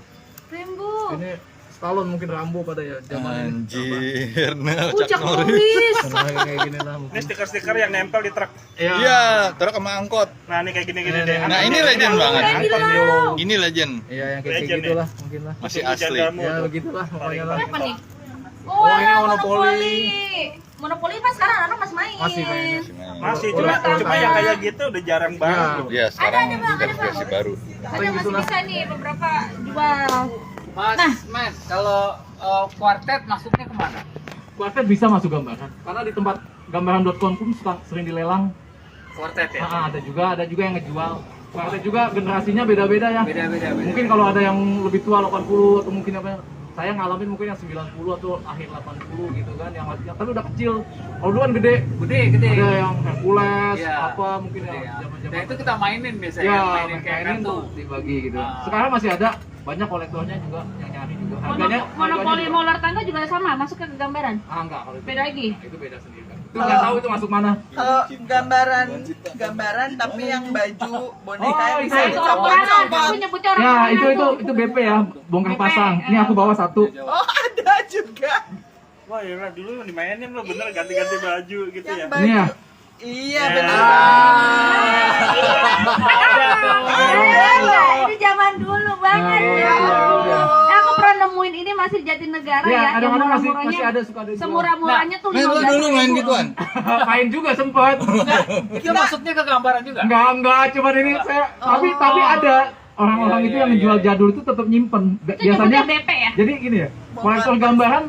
Rembo. Ini Stallone mungkin Rambo pada ya zaman ini. Anjir, nah, Pucak Norris. Nah, kayak gini lah Ini mungkin. stiker-stiker yang nempel di truk. Iya, truk sama angkot. Nah, ini kayak gini-gini deh. Nah, ini legend banget. bilang. Ini legend. Iya, yang kayak Legend gitulah mungkin lah. Masih Tunggu asli. jagamu Ya tuh. begitulah pokoknya lah. Apa nih? Oh, ini monopoli. Monopoli mas sekarang anak masih main. Masih main. Masih cuma yang kayak gitu udah jarang banget loh. Iya, sekarang Ada, Bang, ada, Bang. versi baru. Ada masih bisa nih beberapa jual. Mas, kalau kuartet masuknya kemana? Kuartet bisa masuk gambaran. Karena di tempat gambaran.com pun suka sering dilelang. Kuartet ya? Ada juga yang ngejual. Kuartet juga generasinya beda-beda ya. Beda. Mungkin kalau ada yang lebih tua 80 atau mungkin apa, saya ngalamin mungkin yang 90 atau akhir 80 gitu kan, yang tapi udah kecil. Kalau dulu kan gede. Ada yang Hercules, Iya. apa mungkin Gede, yang ya. zaman-zaman. Nah itu kita mainin biasanya, Ya, mainin kayak mainin kartu. tuh dibagi gitu. Ah. Sekarang masih ada banyak kolektornya juga yang nyari juga. Harganya Monopoli juga- mau ular tangga juga sama, masuknya ke gambaran. enggak kalau itu. Beda lagi. Itu beda sendiri kan. Itu nggak tahu itu masuk mana. Kalau gambaran tapi yang baju boneka Oh, yang bisa itu. Itu dicopot-copot. aku nyebutnya orang. Ya, itu BP ya, bongkar BP, pasang. Ini aku bawa satu. Oh, ada juga Wah ya lah, dulu dimainin lo bener ganti-ganti baju gitu ya. yang baju. Ini ya. Iya, Ya. benar. Ini zaman dulu banget Nah, ya. iya. Aku pernah nemuin ini masih di Jatinegara Ya, ya. Yang kadang-kadang masih murah-murahnya. ada suka ada. Semurah-murahnya tuh Main lu dulu main gituan. Main juga sempet. Itu masuknya ke gambaran juga? Enggak, cuman ini saya tapi ada orang-orang itu yang jual jadul itu tetap nyimpen. Itu Biasanya nyebutnya BP ya. jadi gini ya, kolektor gambaran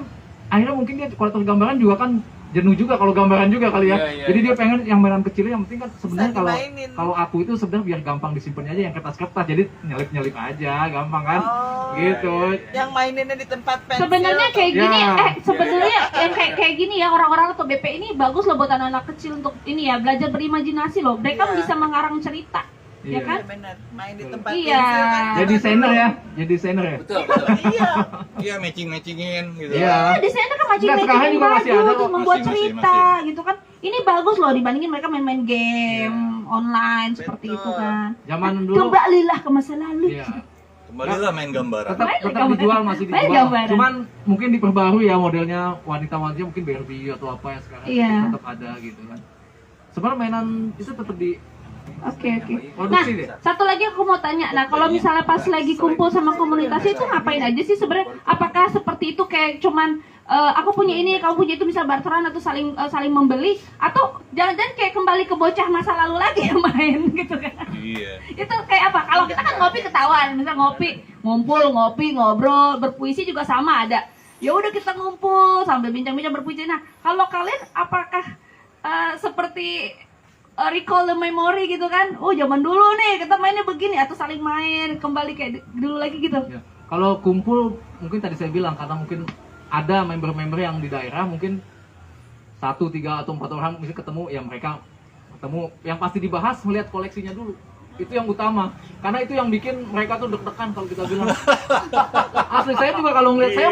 akhirnya mungkin dia kolektor gambaran juga kan jenuh juga kalau gambaran juga kali ya. Iya, Jadi dia pengen yang mainan kecilnya, yang penting kan sebenarnya Bisa kalau dimainin. kalau aku itu sebenarnya biar gampang disimpannya aja yang kertas-kertas. Jadi nyelip-nyelip aja, gampang kan? Oh, Gitu. yang maininnya di tempat pensil. Sebenarnya kayak Ya. gini, sebenarnya yang kayak gini ya orang-orang atau BP ini bagus loh buat anak-anak kecil untuk ini ya belajar berimajinasi loh. Mereka Iya. bisa mengarang cerita, ya Iya. kan? Iya, benar. Main di tempat Iya. pensil kan. Jadi desainer ya, jadi desainer ya. Betul. Iya. Iya, matching-matchingin gitu. Iya. Desainnya kan Nggak, sekarang matching-matching juga masih baju ada tuh kok. membuat Masih, cerita gitu kan. Ini bagus loh dibandingin mereka main-main game online seperti Betul. itu kan. Zaman dulu. Kembalilah ke masa lalu. Iya. Kembalilah main gambaran. Tetap Main tetap gambaran. dijual, masih Main dijual. gambaran. Cuman mungkin diperbarui ya modelnya, wanita-wanita mungkin Barbie atau apa yang sekarang Iya. tetap ada gitu kan. Sebenarnya mainan itu tetap di Oke. Nah, produksi deh. satu lagi aku mau tanya. Nah, kalau misalnya pas lagi kumpul sama komunitas itu ngapain aja sih sebenarnya? Apakah seperti itu kayak cuman aku punya ini, kamu punya itu, misal barteran atau saling membeli, atau jangan-jangan kayak kembali ke bocah masa lalu lagi yang main gitu kan? Iya. Itu kayak apa? Kalau kita kan ngopi ketahuan, misal ngopi, ngumpul, ngopi, ngobrol, berpuisi juga sama ada. Ya udah kita ngumpul sambil bincang-bincang berpuisi. Nah, kalau kalian apakah seperti recall the memory gitu kan? Oh, zaman dulu nih kita mainnya begini, atau saling main kembali kayak dulu lagi gitu. Ya. Kalau kumpul mungkin tadi saya bilang karena mungkin ada member-member yang di daerah mungkin 1, 3 atau 4 orang mesti ketemu, ya mereka ketemu yang pasti dibahas melihat koleksinya dulu. Itu yang utama. Karena itu yang bikin mereka tuh deg-degan kalau kita bilang. Asli saya juga kalau ngeliat saya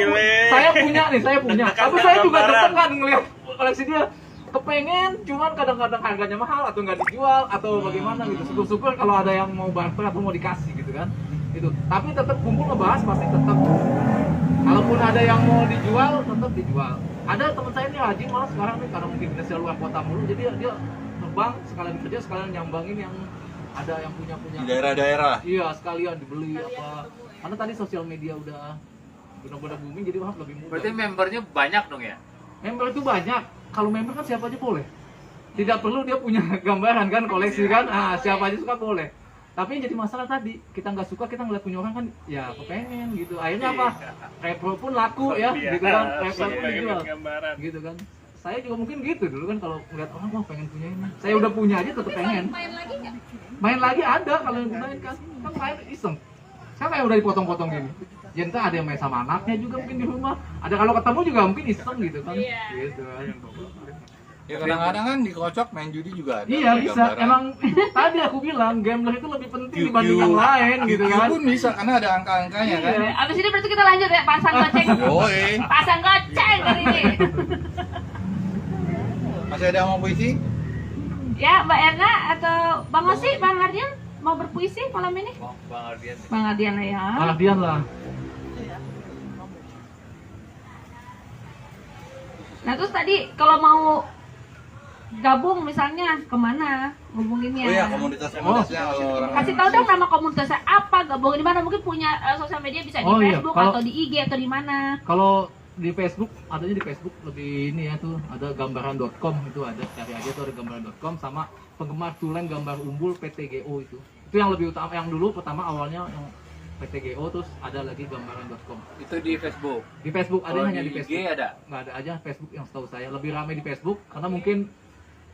punya nih, saya punya. Tapi saya juga deg-degan ngeliat koleksi dia. Kepengen, cuman kadang-kadang harganya mahal atau nggak dijual atau bagaimana gitu. Syukur-syukur kalau ada yang mau barter atau mau dikasih gitu kan. Itu. Tapi tetap kumpul ngebahas pasti tetap. Kalaupun ada yang mau dijual, tetap dijual. Ada teman saya nih rajin malah sekarang nih karena mungkin kerja luar kota mulu, jadi dia terbang sekalian kerja sekalian nyambangin yang ada yang punya Di daerah-daerah. Iya, sekalian dibeli apa. Karena tadi sosial media udah benar-benar booming, jadi orang lebih mudah. Berarti membernya banyak dong ya? Member itu banyak. Kalau member kan siapa aja boleh. Tidak perlu dia punya gambaran kan, koleksi kan. Ah, siapa aja suka boleh. Tapi yang jadi masalah tadi, kita nggak suka, kita ngeliat punya orang kan, ya kepengen gitu. Akhirnya apa? Repro pun laku ya, gitu kan. Repro pun dijual, gitu kan. Saya juga mungkin gitu dulu kan, kalau ngeliat orang, wah pengen punya ini. Saya udah punya aja tetap pengen. Main lagi nggak? Main lagi ada kalau yang main kan main iseng. Siapa yang udah dipotong-potong gini? Ya entah ada yang main sama anaknya juga mungkin di rumah. Ada kalau ketemu juga mungkin iseng gitu kan. Iya. Gitu kan. Ya kadang-kadang kan dikocok main judi juga ada. Iya main bisa. gambaran. Emang tadi aku bilang gambler itu lebih penting QQ. dibanding yang lain gitu kan. pun bisa karena ada angka-angkanya kan. Iya. Abis ini berarti kita lanjut ya, pasang goceng. Yoi. Pasang goceng hari ini. Masih ada yang mau puisi? Ya, Mbak Erna atau Bang Osi, Bang Ardian mau berpuisi malam ini? Bang Ardian. Bang Ardian lah ya. Malah Dian lah. Nah terus tadi kalau mau gabung misalnya kemana hubunginnya? Oh iya, komunitas-komunitasnya kalau orang Kasih tahu dong nama komunitasnya apa, gabung di mana, mungkin punya sosial media bisa di Oh iya, Facebook kalau- atau di IG atau di mana. Kalau di Facebook, adanya di Facebook lebih ini ya tuh, ada gambaran.com itu ada, cari aja tuh ada gambaran.com sama penggemar tulen gambar umbul PTGO itu yang lebih utama, yang dulu pertama awalnya yang PTGO, terus ada lagi gambaran.com. Itu di Facebook. Di Facebook ada, Kalau hanya di di Facebook. IG ada? Nggak ada aja Facebook yang setahu saya, lebih ramai di Facebook karena mungkin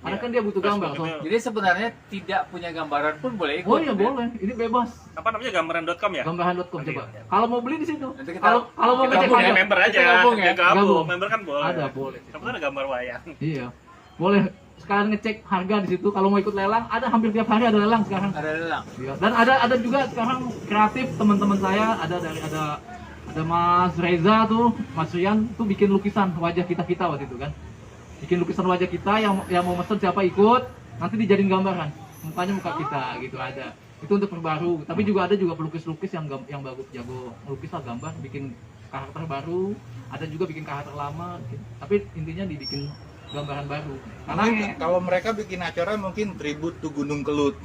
karena kan dia butuh gambar. So. Jadi sebenarnya tidak punya gambaran pun boleh ikut. Oh iya boleh, ini bebas. Apa namanya, gambaran.com ya? Gambaran.com coba. Kalau mau beli di situ. Nanti kita- Kalau mau kita ngecek gabung ya, harga. Member aja. Kita gabung ya? Gabung. Member kan boleh. Ada boleh. Tapi kan ada gambar wayang. Iya. Boleh sekarang ngecek harga di situ. Kalau mau ikut lelang, ada hampir tiap hari ada lelang sekarang. Ada lelang. Iya. Dan ada juga sekarang kreatif teman-teman saya, ada Mas Reza tuh, Mas Rian tuh bikin lukisan wajah kita waktu itu kan. Bikin lukisan wajah kita, yang mau mesen siapa ikut, nanti dijadiin gambaran. Mukanya muka kita gitu ada. Itu untuk perbaru. Tapi juga ada pelukis-lukis yang bagus, jago melukis lah, gambar, bikin karakter baru. Ada juga bikin karakter lama. Tapi intinya dibikin gambaran baru. Karena Kalau mereka bikin acara mungkin tribute to Gunung Kelut.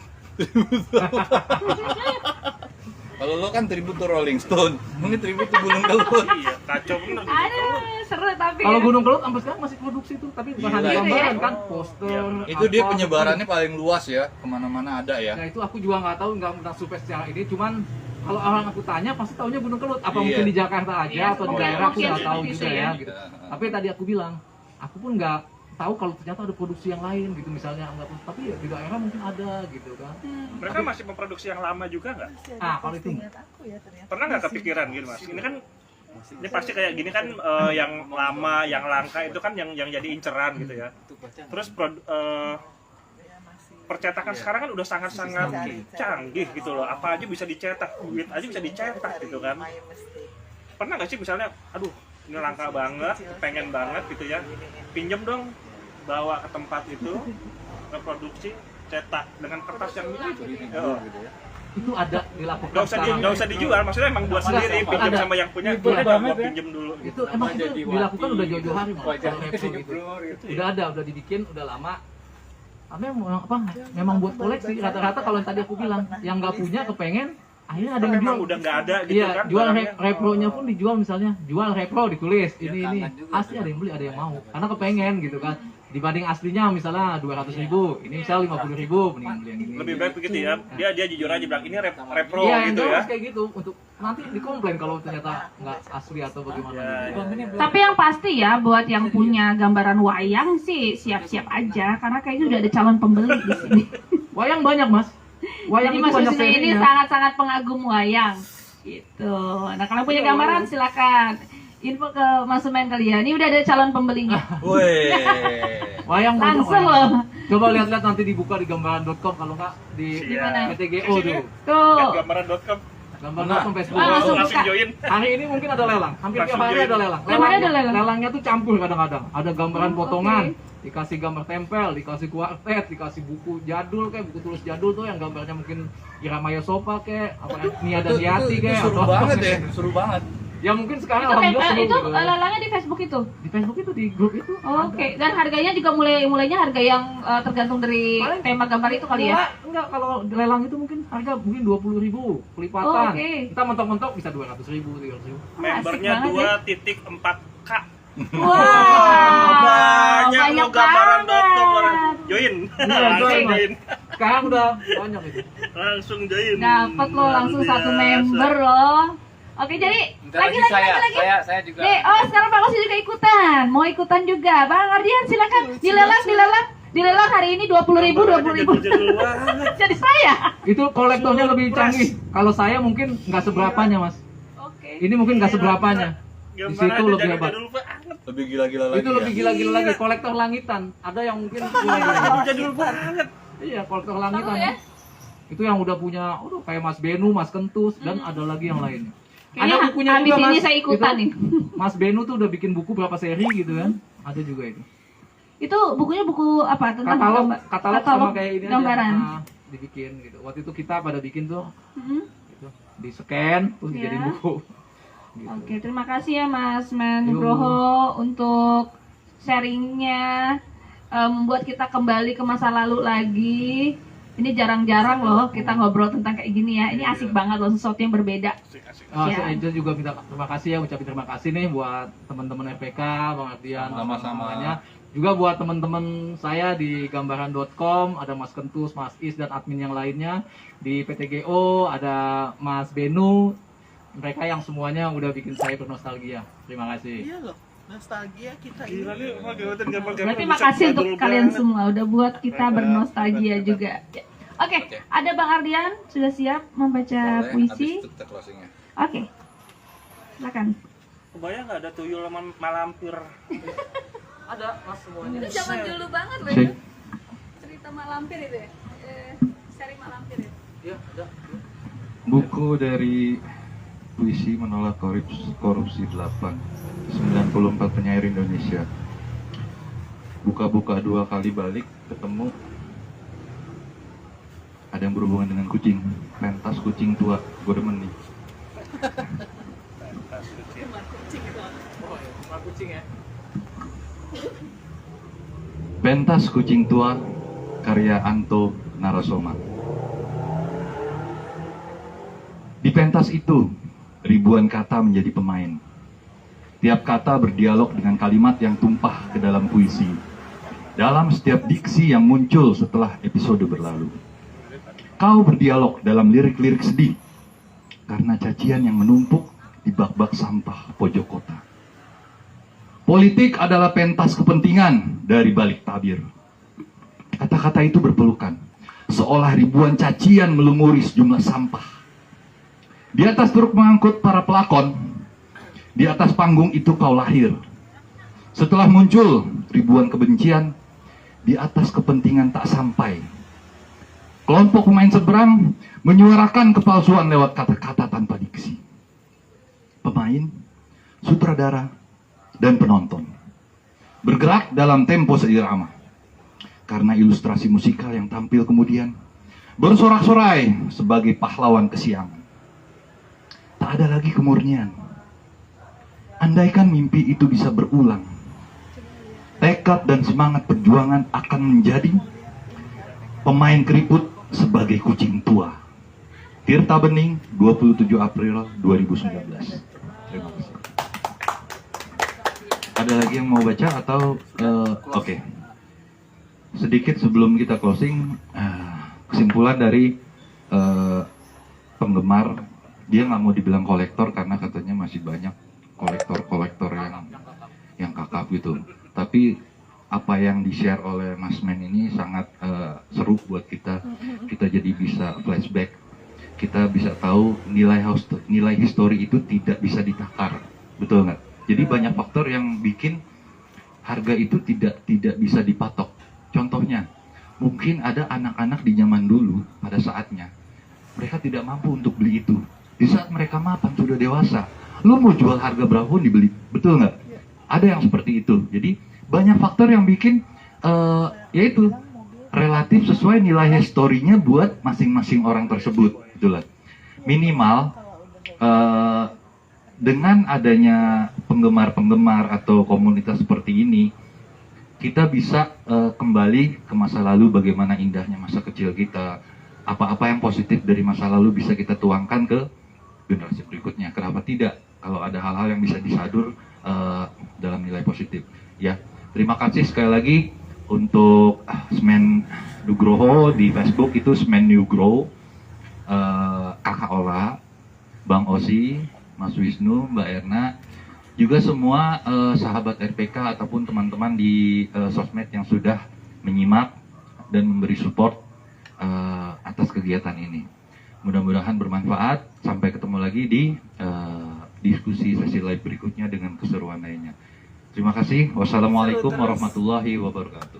Kalau lo kan tribute to Rolling Stone, mungkin tribute to Gunung Kelut. Iya, kacau bener. Aduh, seru tapi kalau ya. Gunung Kelut sampai sekarang masih produksi tuh, tapi bukan Gila, hanya iya. gambaran kan, poster. Itu dia apa, penyebarannya paling luas ya, kemana-mana ada ya. Nah itu aku juga nggak tahu, nggak pernah survei secara ini, cuman kalau orang aku tanya pasti taunya Gunung Kelut. Apa Iya. mungkin di Jakarta aja Iya, atau di mungkin- daerah, aku mungkin nggak tahu seperti juga itu ya. ya. Gitu. Tapi tadi aku bilang, aku pun nggak tahu kalau ternyata ada produksi yang lain gitu, misalnya nggak, tapi ya di daerah mungkin ada gitu kan. Mereka masih memproduksi yang lama juga nggak? Kalau itu Pernah nggak kepikiran gitu mas? Ini kan ini pasti kayak gini kan, yang lama, yang langka itu kan yang jadi inceran gitu ya. Terus percetakan sekarang kan udah sangat-sangat canggih gitu loh. Apa aja bisa dicetak, duit aja bisa dicetak gitu kan. Pernah nggak sih misalnya, aduh ini langka banget, pengen banget gitu ya, pinjem dong, bawa ke tempat itu, reproduksi, cetak dengan kertas yang itu ada dilakukan. nggak usah dijual, maksudnya emang buat Enggak, sendiri, ada. pinjam sama yang punya, Itu boleh ada nggak banget gua ya. pinjem dulu Itu emang itu dilakukan udah jauh-jauh hari Mas. Wajah Kalau repro gitu. gitu. Udah ada, udah dibikin, udah lama. Tapi memang buat koleksi. Rata-rata kalau yang tadi aku bilang, yang nggak punya kepengen, akhirnya ada yang memang jual. udah nggak ada gitu Iya, kan jual barangnya. repronya pun dijual, misalnya jual repro ditulis Ya, ini kangen juga asli, ada yang beli, ada yang mau karena kepengen gitu kan, dibanding aslinya misalnya 200.000, ini misalnya 50.000, mending beli yang ini. Lebih baik begitu ya, dia jujur aja bilang ini repro Iya, yang gitu ya. jelas kayak gitu, untuk nanti dikomplain kalau ternyata nggak asli atau bagaimana. gitu. Tapi yang pasti ya, buat yang punya gambaran wayang sih siap-siap aja, karena kayaknya udah ada calon pembeli di sini. Wayang banyak Mas. Wayang Jadi itu Mas banyak Wisnu ini serinya. sangat-sangat pengagum wayang. Gitu. Nah kalau punya gambaran silakan info ke Mas Sumen kali ya. Ini udah ada calon pembelinya. Woi. Wayang banyak, Langsung wayang. loh. Coba lihat-lihat nanti dibuka di gambaran.com, kalau nggak di mana? PTGO tuh. Tuh. Gambaran.com Gambaran.com Facebook. Langsung langsung buka. join. Hari ini mungkin ada lelang, hampir tiap Langsung hari join. ada lelang. Tiap hari ada lelang? Lelangnya tuh campur kadang-kadang. Ada gambaran Oh, potongan, oke. dikasih gambar tempel, dikasih kuartet, dikasih buku jadul kayak buku tulis jadul tuh yang gambarnya mungkin Irama Yosopa kayak apa Nia dan Yati kayak Seru atau apa banget kayak. ya, seru banget. Ya mungkin sekarang Itu alhamdulillah seru itu gitu. lelangnya di Facebook itu. Di Facebook itu, di grup itu. Oke, dan harganya juga mulainya harga yang tergantung dari Paling- tema gambar itu kali ya. Enggak, kalau lelang itu mungkin harga mungkin 20.000 pelipatan. Oh, oke. Kita mentok-mentok bisa 200.000, 300.000. Membernya Asik banget 2.4K. Wow, Banyak lo gambaran.com, banget. join. Iya, Langsung join, Mas. join. Sekarang udah banyak itu. Langsung join. Dapat lo langsung Luar satu biasa. member loh. Oke, jadi Bentar lagi saya juga. Nih, oh sekarang Pak Kosi juga ikutan. Mau ikutan juga. Bang Ardian silakan dilelang hari ini 20.000. Jadul banget. Jadi saya. Itu kolektornya lebih canggih. Kalau saya mungkin nggak seberapanya, Mas. Oke. Ini mungkin nggak seberapanya. Di Gambar situ aja lebih hebat. jadul banget. Lebih gila-gila lagi. Itu lebih ya. gila-gila lagi, kolektor langitan. Ada yang mungkin gila-gila. Jadul banget. Iya, kolektor langitan. ya? Itu yang udah punya, kayak Mas Benu, Mas Kentus, dan ada lagi yang lainnya. Kayaknya Ada bukunya habis juga, ini Mas. saya ikutan Itu, nih. Mas Benu tuh udah bikin buku berapa seri gitu kan? Ada juga itu. Itu bukunya buku apa? Tentang Katalog sama kayak ini gambaran. aja. Nah, dibikin gitu. Waktu itu kita pada bikin tuh, Mhm. gitu. Di scan terus Ya. dijadiin buku. Gitu. Oke, terima kasih ya Mas Nugroho untuk sharingnya, membuat kita kembali ke masa lalu lagi. Ini jarang-jarang loh kita ngobrol tentang kayak gini ya. Ini asik banget loh, sesuatu yang berbeda. Si Ya. Angel juga minta terima kasih ya, ucapin terima kasih nih buat teman-teman FPK, Bang Ardian, Sama-sama. semuanya. Juga buat teman-teman saya di gambaran.com, ada Mas Kentus, Mas Is, dan admin yang lainnya. Di PTGO ada Mas Benu, mereka yang semuanya udah bikin saya bernostalgia. Terima kasih. Iya loh, nostalgia kita ini. Berarti makasih untuk kalian semua udah buat kita bernostalgia juga. Oke, ada Bang Ardian sudah siap membaca Boleh, puisi. habis itu kita closingnya. Oke, silakan. Kebayang nggak ada tuyul malampir? Ada Mas semuanya. Itu zaman dulu banget loh Cek. itu. Cerita Malampir itu ya. Seri Malampir ya. Iya, ada. Buku dari Puisi Menolak Korupsi 8, 94 penyair Indonesia. Buka-buka 2 kali balik, ketemu ada yang berhubungan dengan kucing. Pentas kucing tua, gue demen nih. Oh ya, Pak kucing ya. Pentas kucing tua, karya Anto Narasoma. Di pentas itu, ribuan kata menjadi pemain. Tiap kata berdialog dengan kalimat yang tumpah ke dalam puisi. Dalam setiap diksi yang muncul setelah episode berlalu. Kau berdialog dalam lirik-lirik sedih. Karena cacian yang menumpuk di bak-bak sampah pojok kota. Politik adalah pentas kepentingan dari balik tabir. Kata-kata itu berpelukan. Seolah ribuan cacian melumuri sejumlah sampah. Di atas truk mengangkut para pelakon, di atas panggung itu kau lahir. Setelah muncul ribuan kebencian, di atas kepentingan tak sampai. Kelompok pemain seberang menyuarakan kepalsuan lewat kata-kata tanpa diksi. Pemain, sutradara, dan penonton bergerak dalam tempo seirama. Karena ilustrasi musikal yang tampil kemudian bersorak-sorai sebagai pahlawan kesiangan. Tak ada lagi kemurnian. Andaikan mimpi itu bisa berulang, tekad dan semangat perjuangan akan menjadi pemain keriput sebagai kucing tua. Tirta Bening, 27 April 2019. Terima kasih. Ada lagi yang mau baca atau oke. Sedikit sebelum kita closing, kesimpulan dari penggemar, dia nggak mau dibilang kolektor karena katanya masih banyak kolektor yang kakap gitu. Tapi apa yang di-share oleh Mas Men ini sangat seru buat kita. Kita jadi bisa flashback. Kita bisa tahu nilai histori itu tidak bisa ditakar. Betul nggak? Jadi banyak faktor yang bikin harga itu tidak bisa dipatok. Contohnya, mungkin ada anak-anak di zaman dulu pada saatnya mereka tidak mampu untuk beli itu. Di saat mereka mapan sudah dewasa, lu mau jual harga berapun dibeli, betul nggak? Ada yang seperti itu. Jadi banyak faktor yang bikin yaitu relatif sesuai nilai historinya buat masing-masing orang tersebut, itulah. Minimal dengan adanya penggemar-penggemar atau komunitas seperti ini, kita bisa kembali ke masa lalu, bagaimana indahnya masa kecil kita, apa-apa yang positif dari masa lalu bisa kita tuangkan ke generasi berikutnya. Kenapa tidak? Kalau ada hal-hal yang bisa disadur dalam nilai positif. Ya, terima kasih sekali lagi untuk Semen Nugroho di Facebook, itu Semen Nugroho, Kakak Ola, Bang Osi, Mas Wisnu, Mbak Erna, juga semua sahabat RPK ataupun teman-teman di sosmed yang sudah menyimak dan memberi support atas kegiatan ini. Mudah-mudahan bermanfaat. Sampai ketemu lagi di diskusi sesi live berikutnya dengan keseruan lainnya. Terima kasih. Wassalamualaikum warahmatullahi wabarakatuh.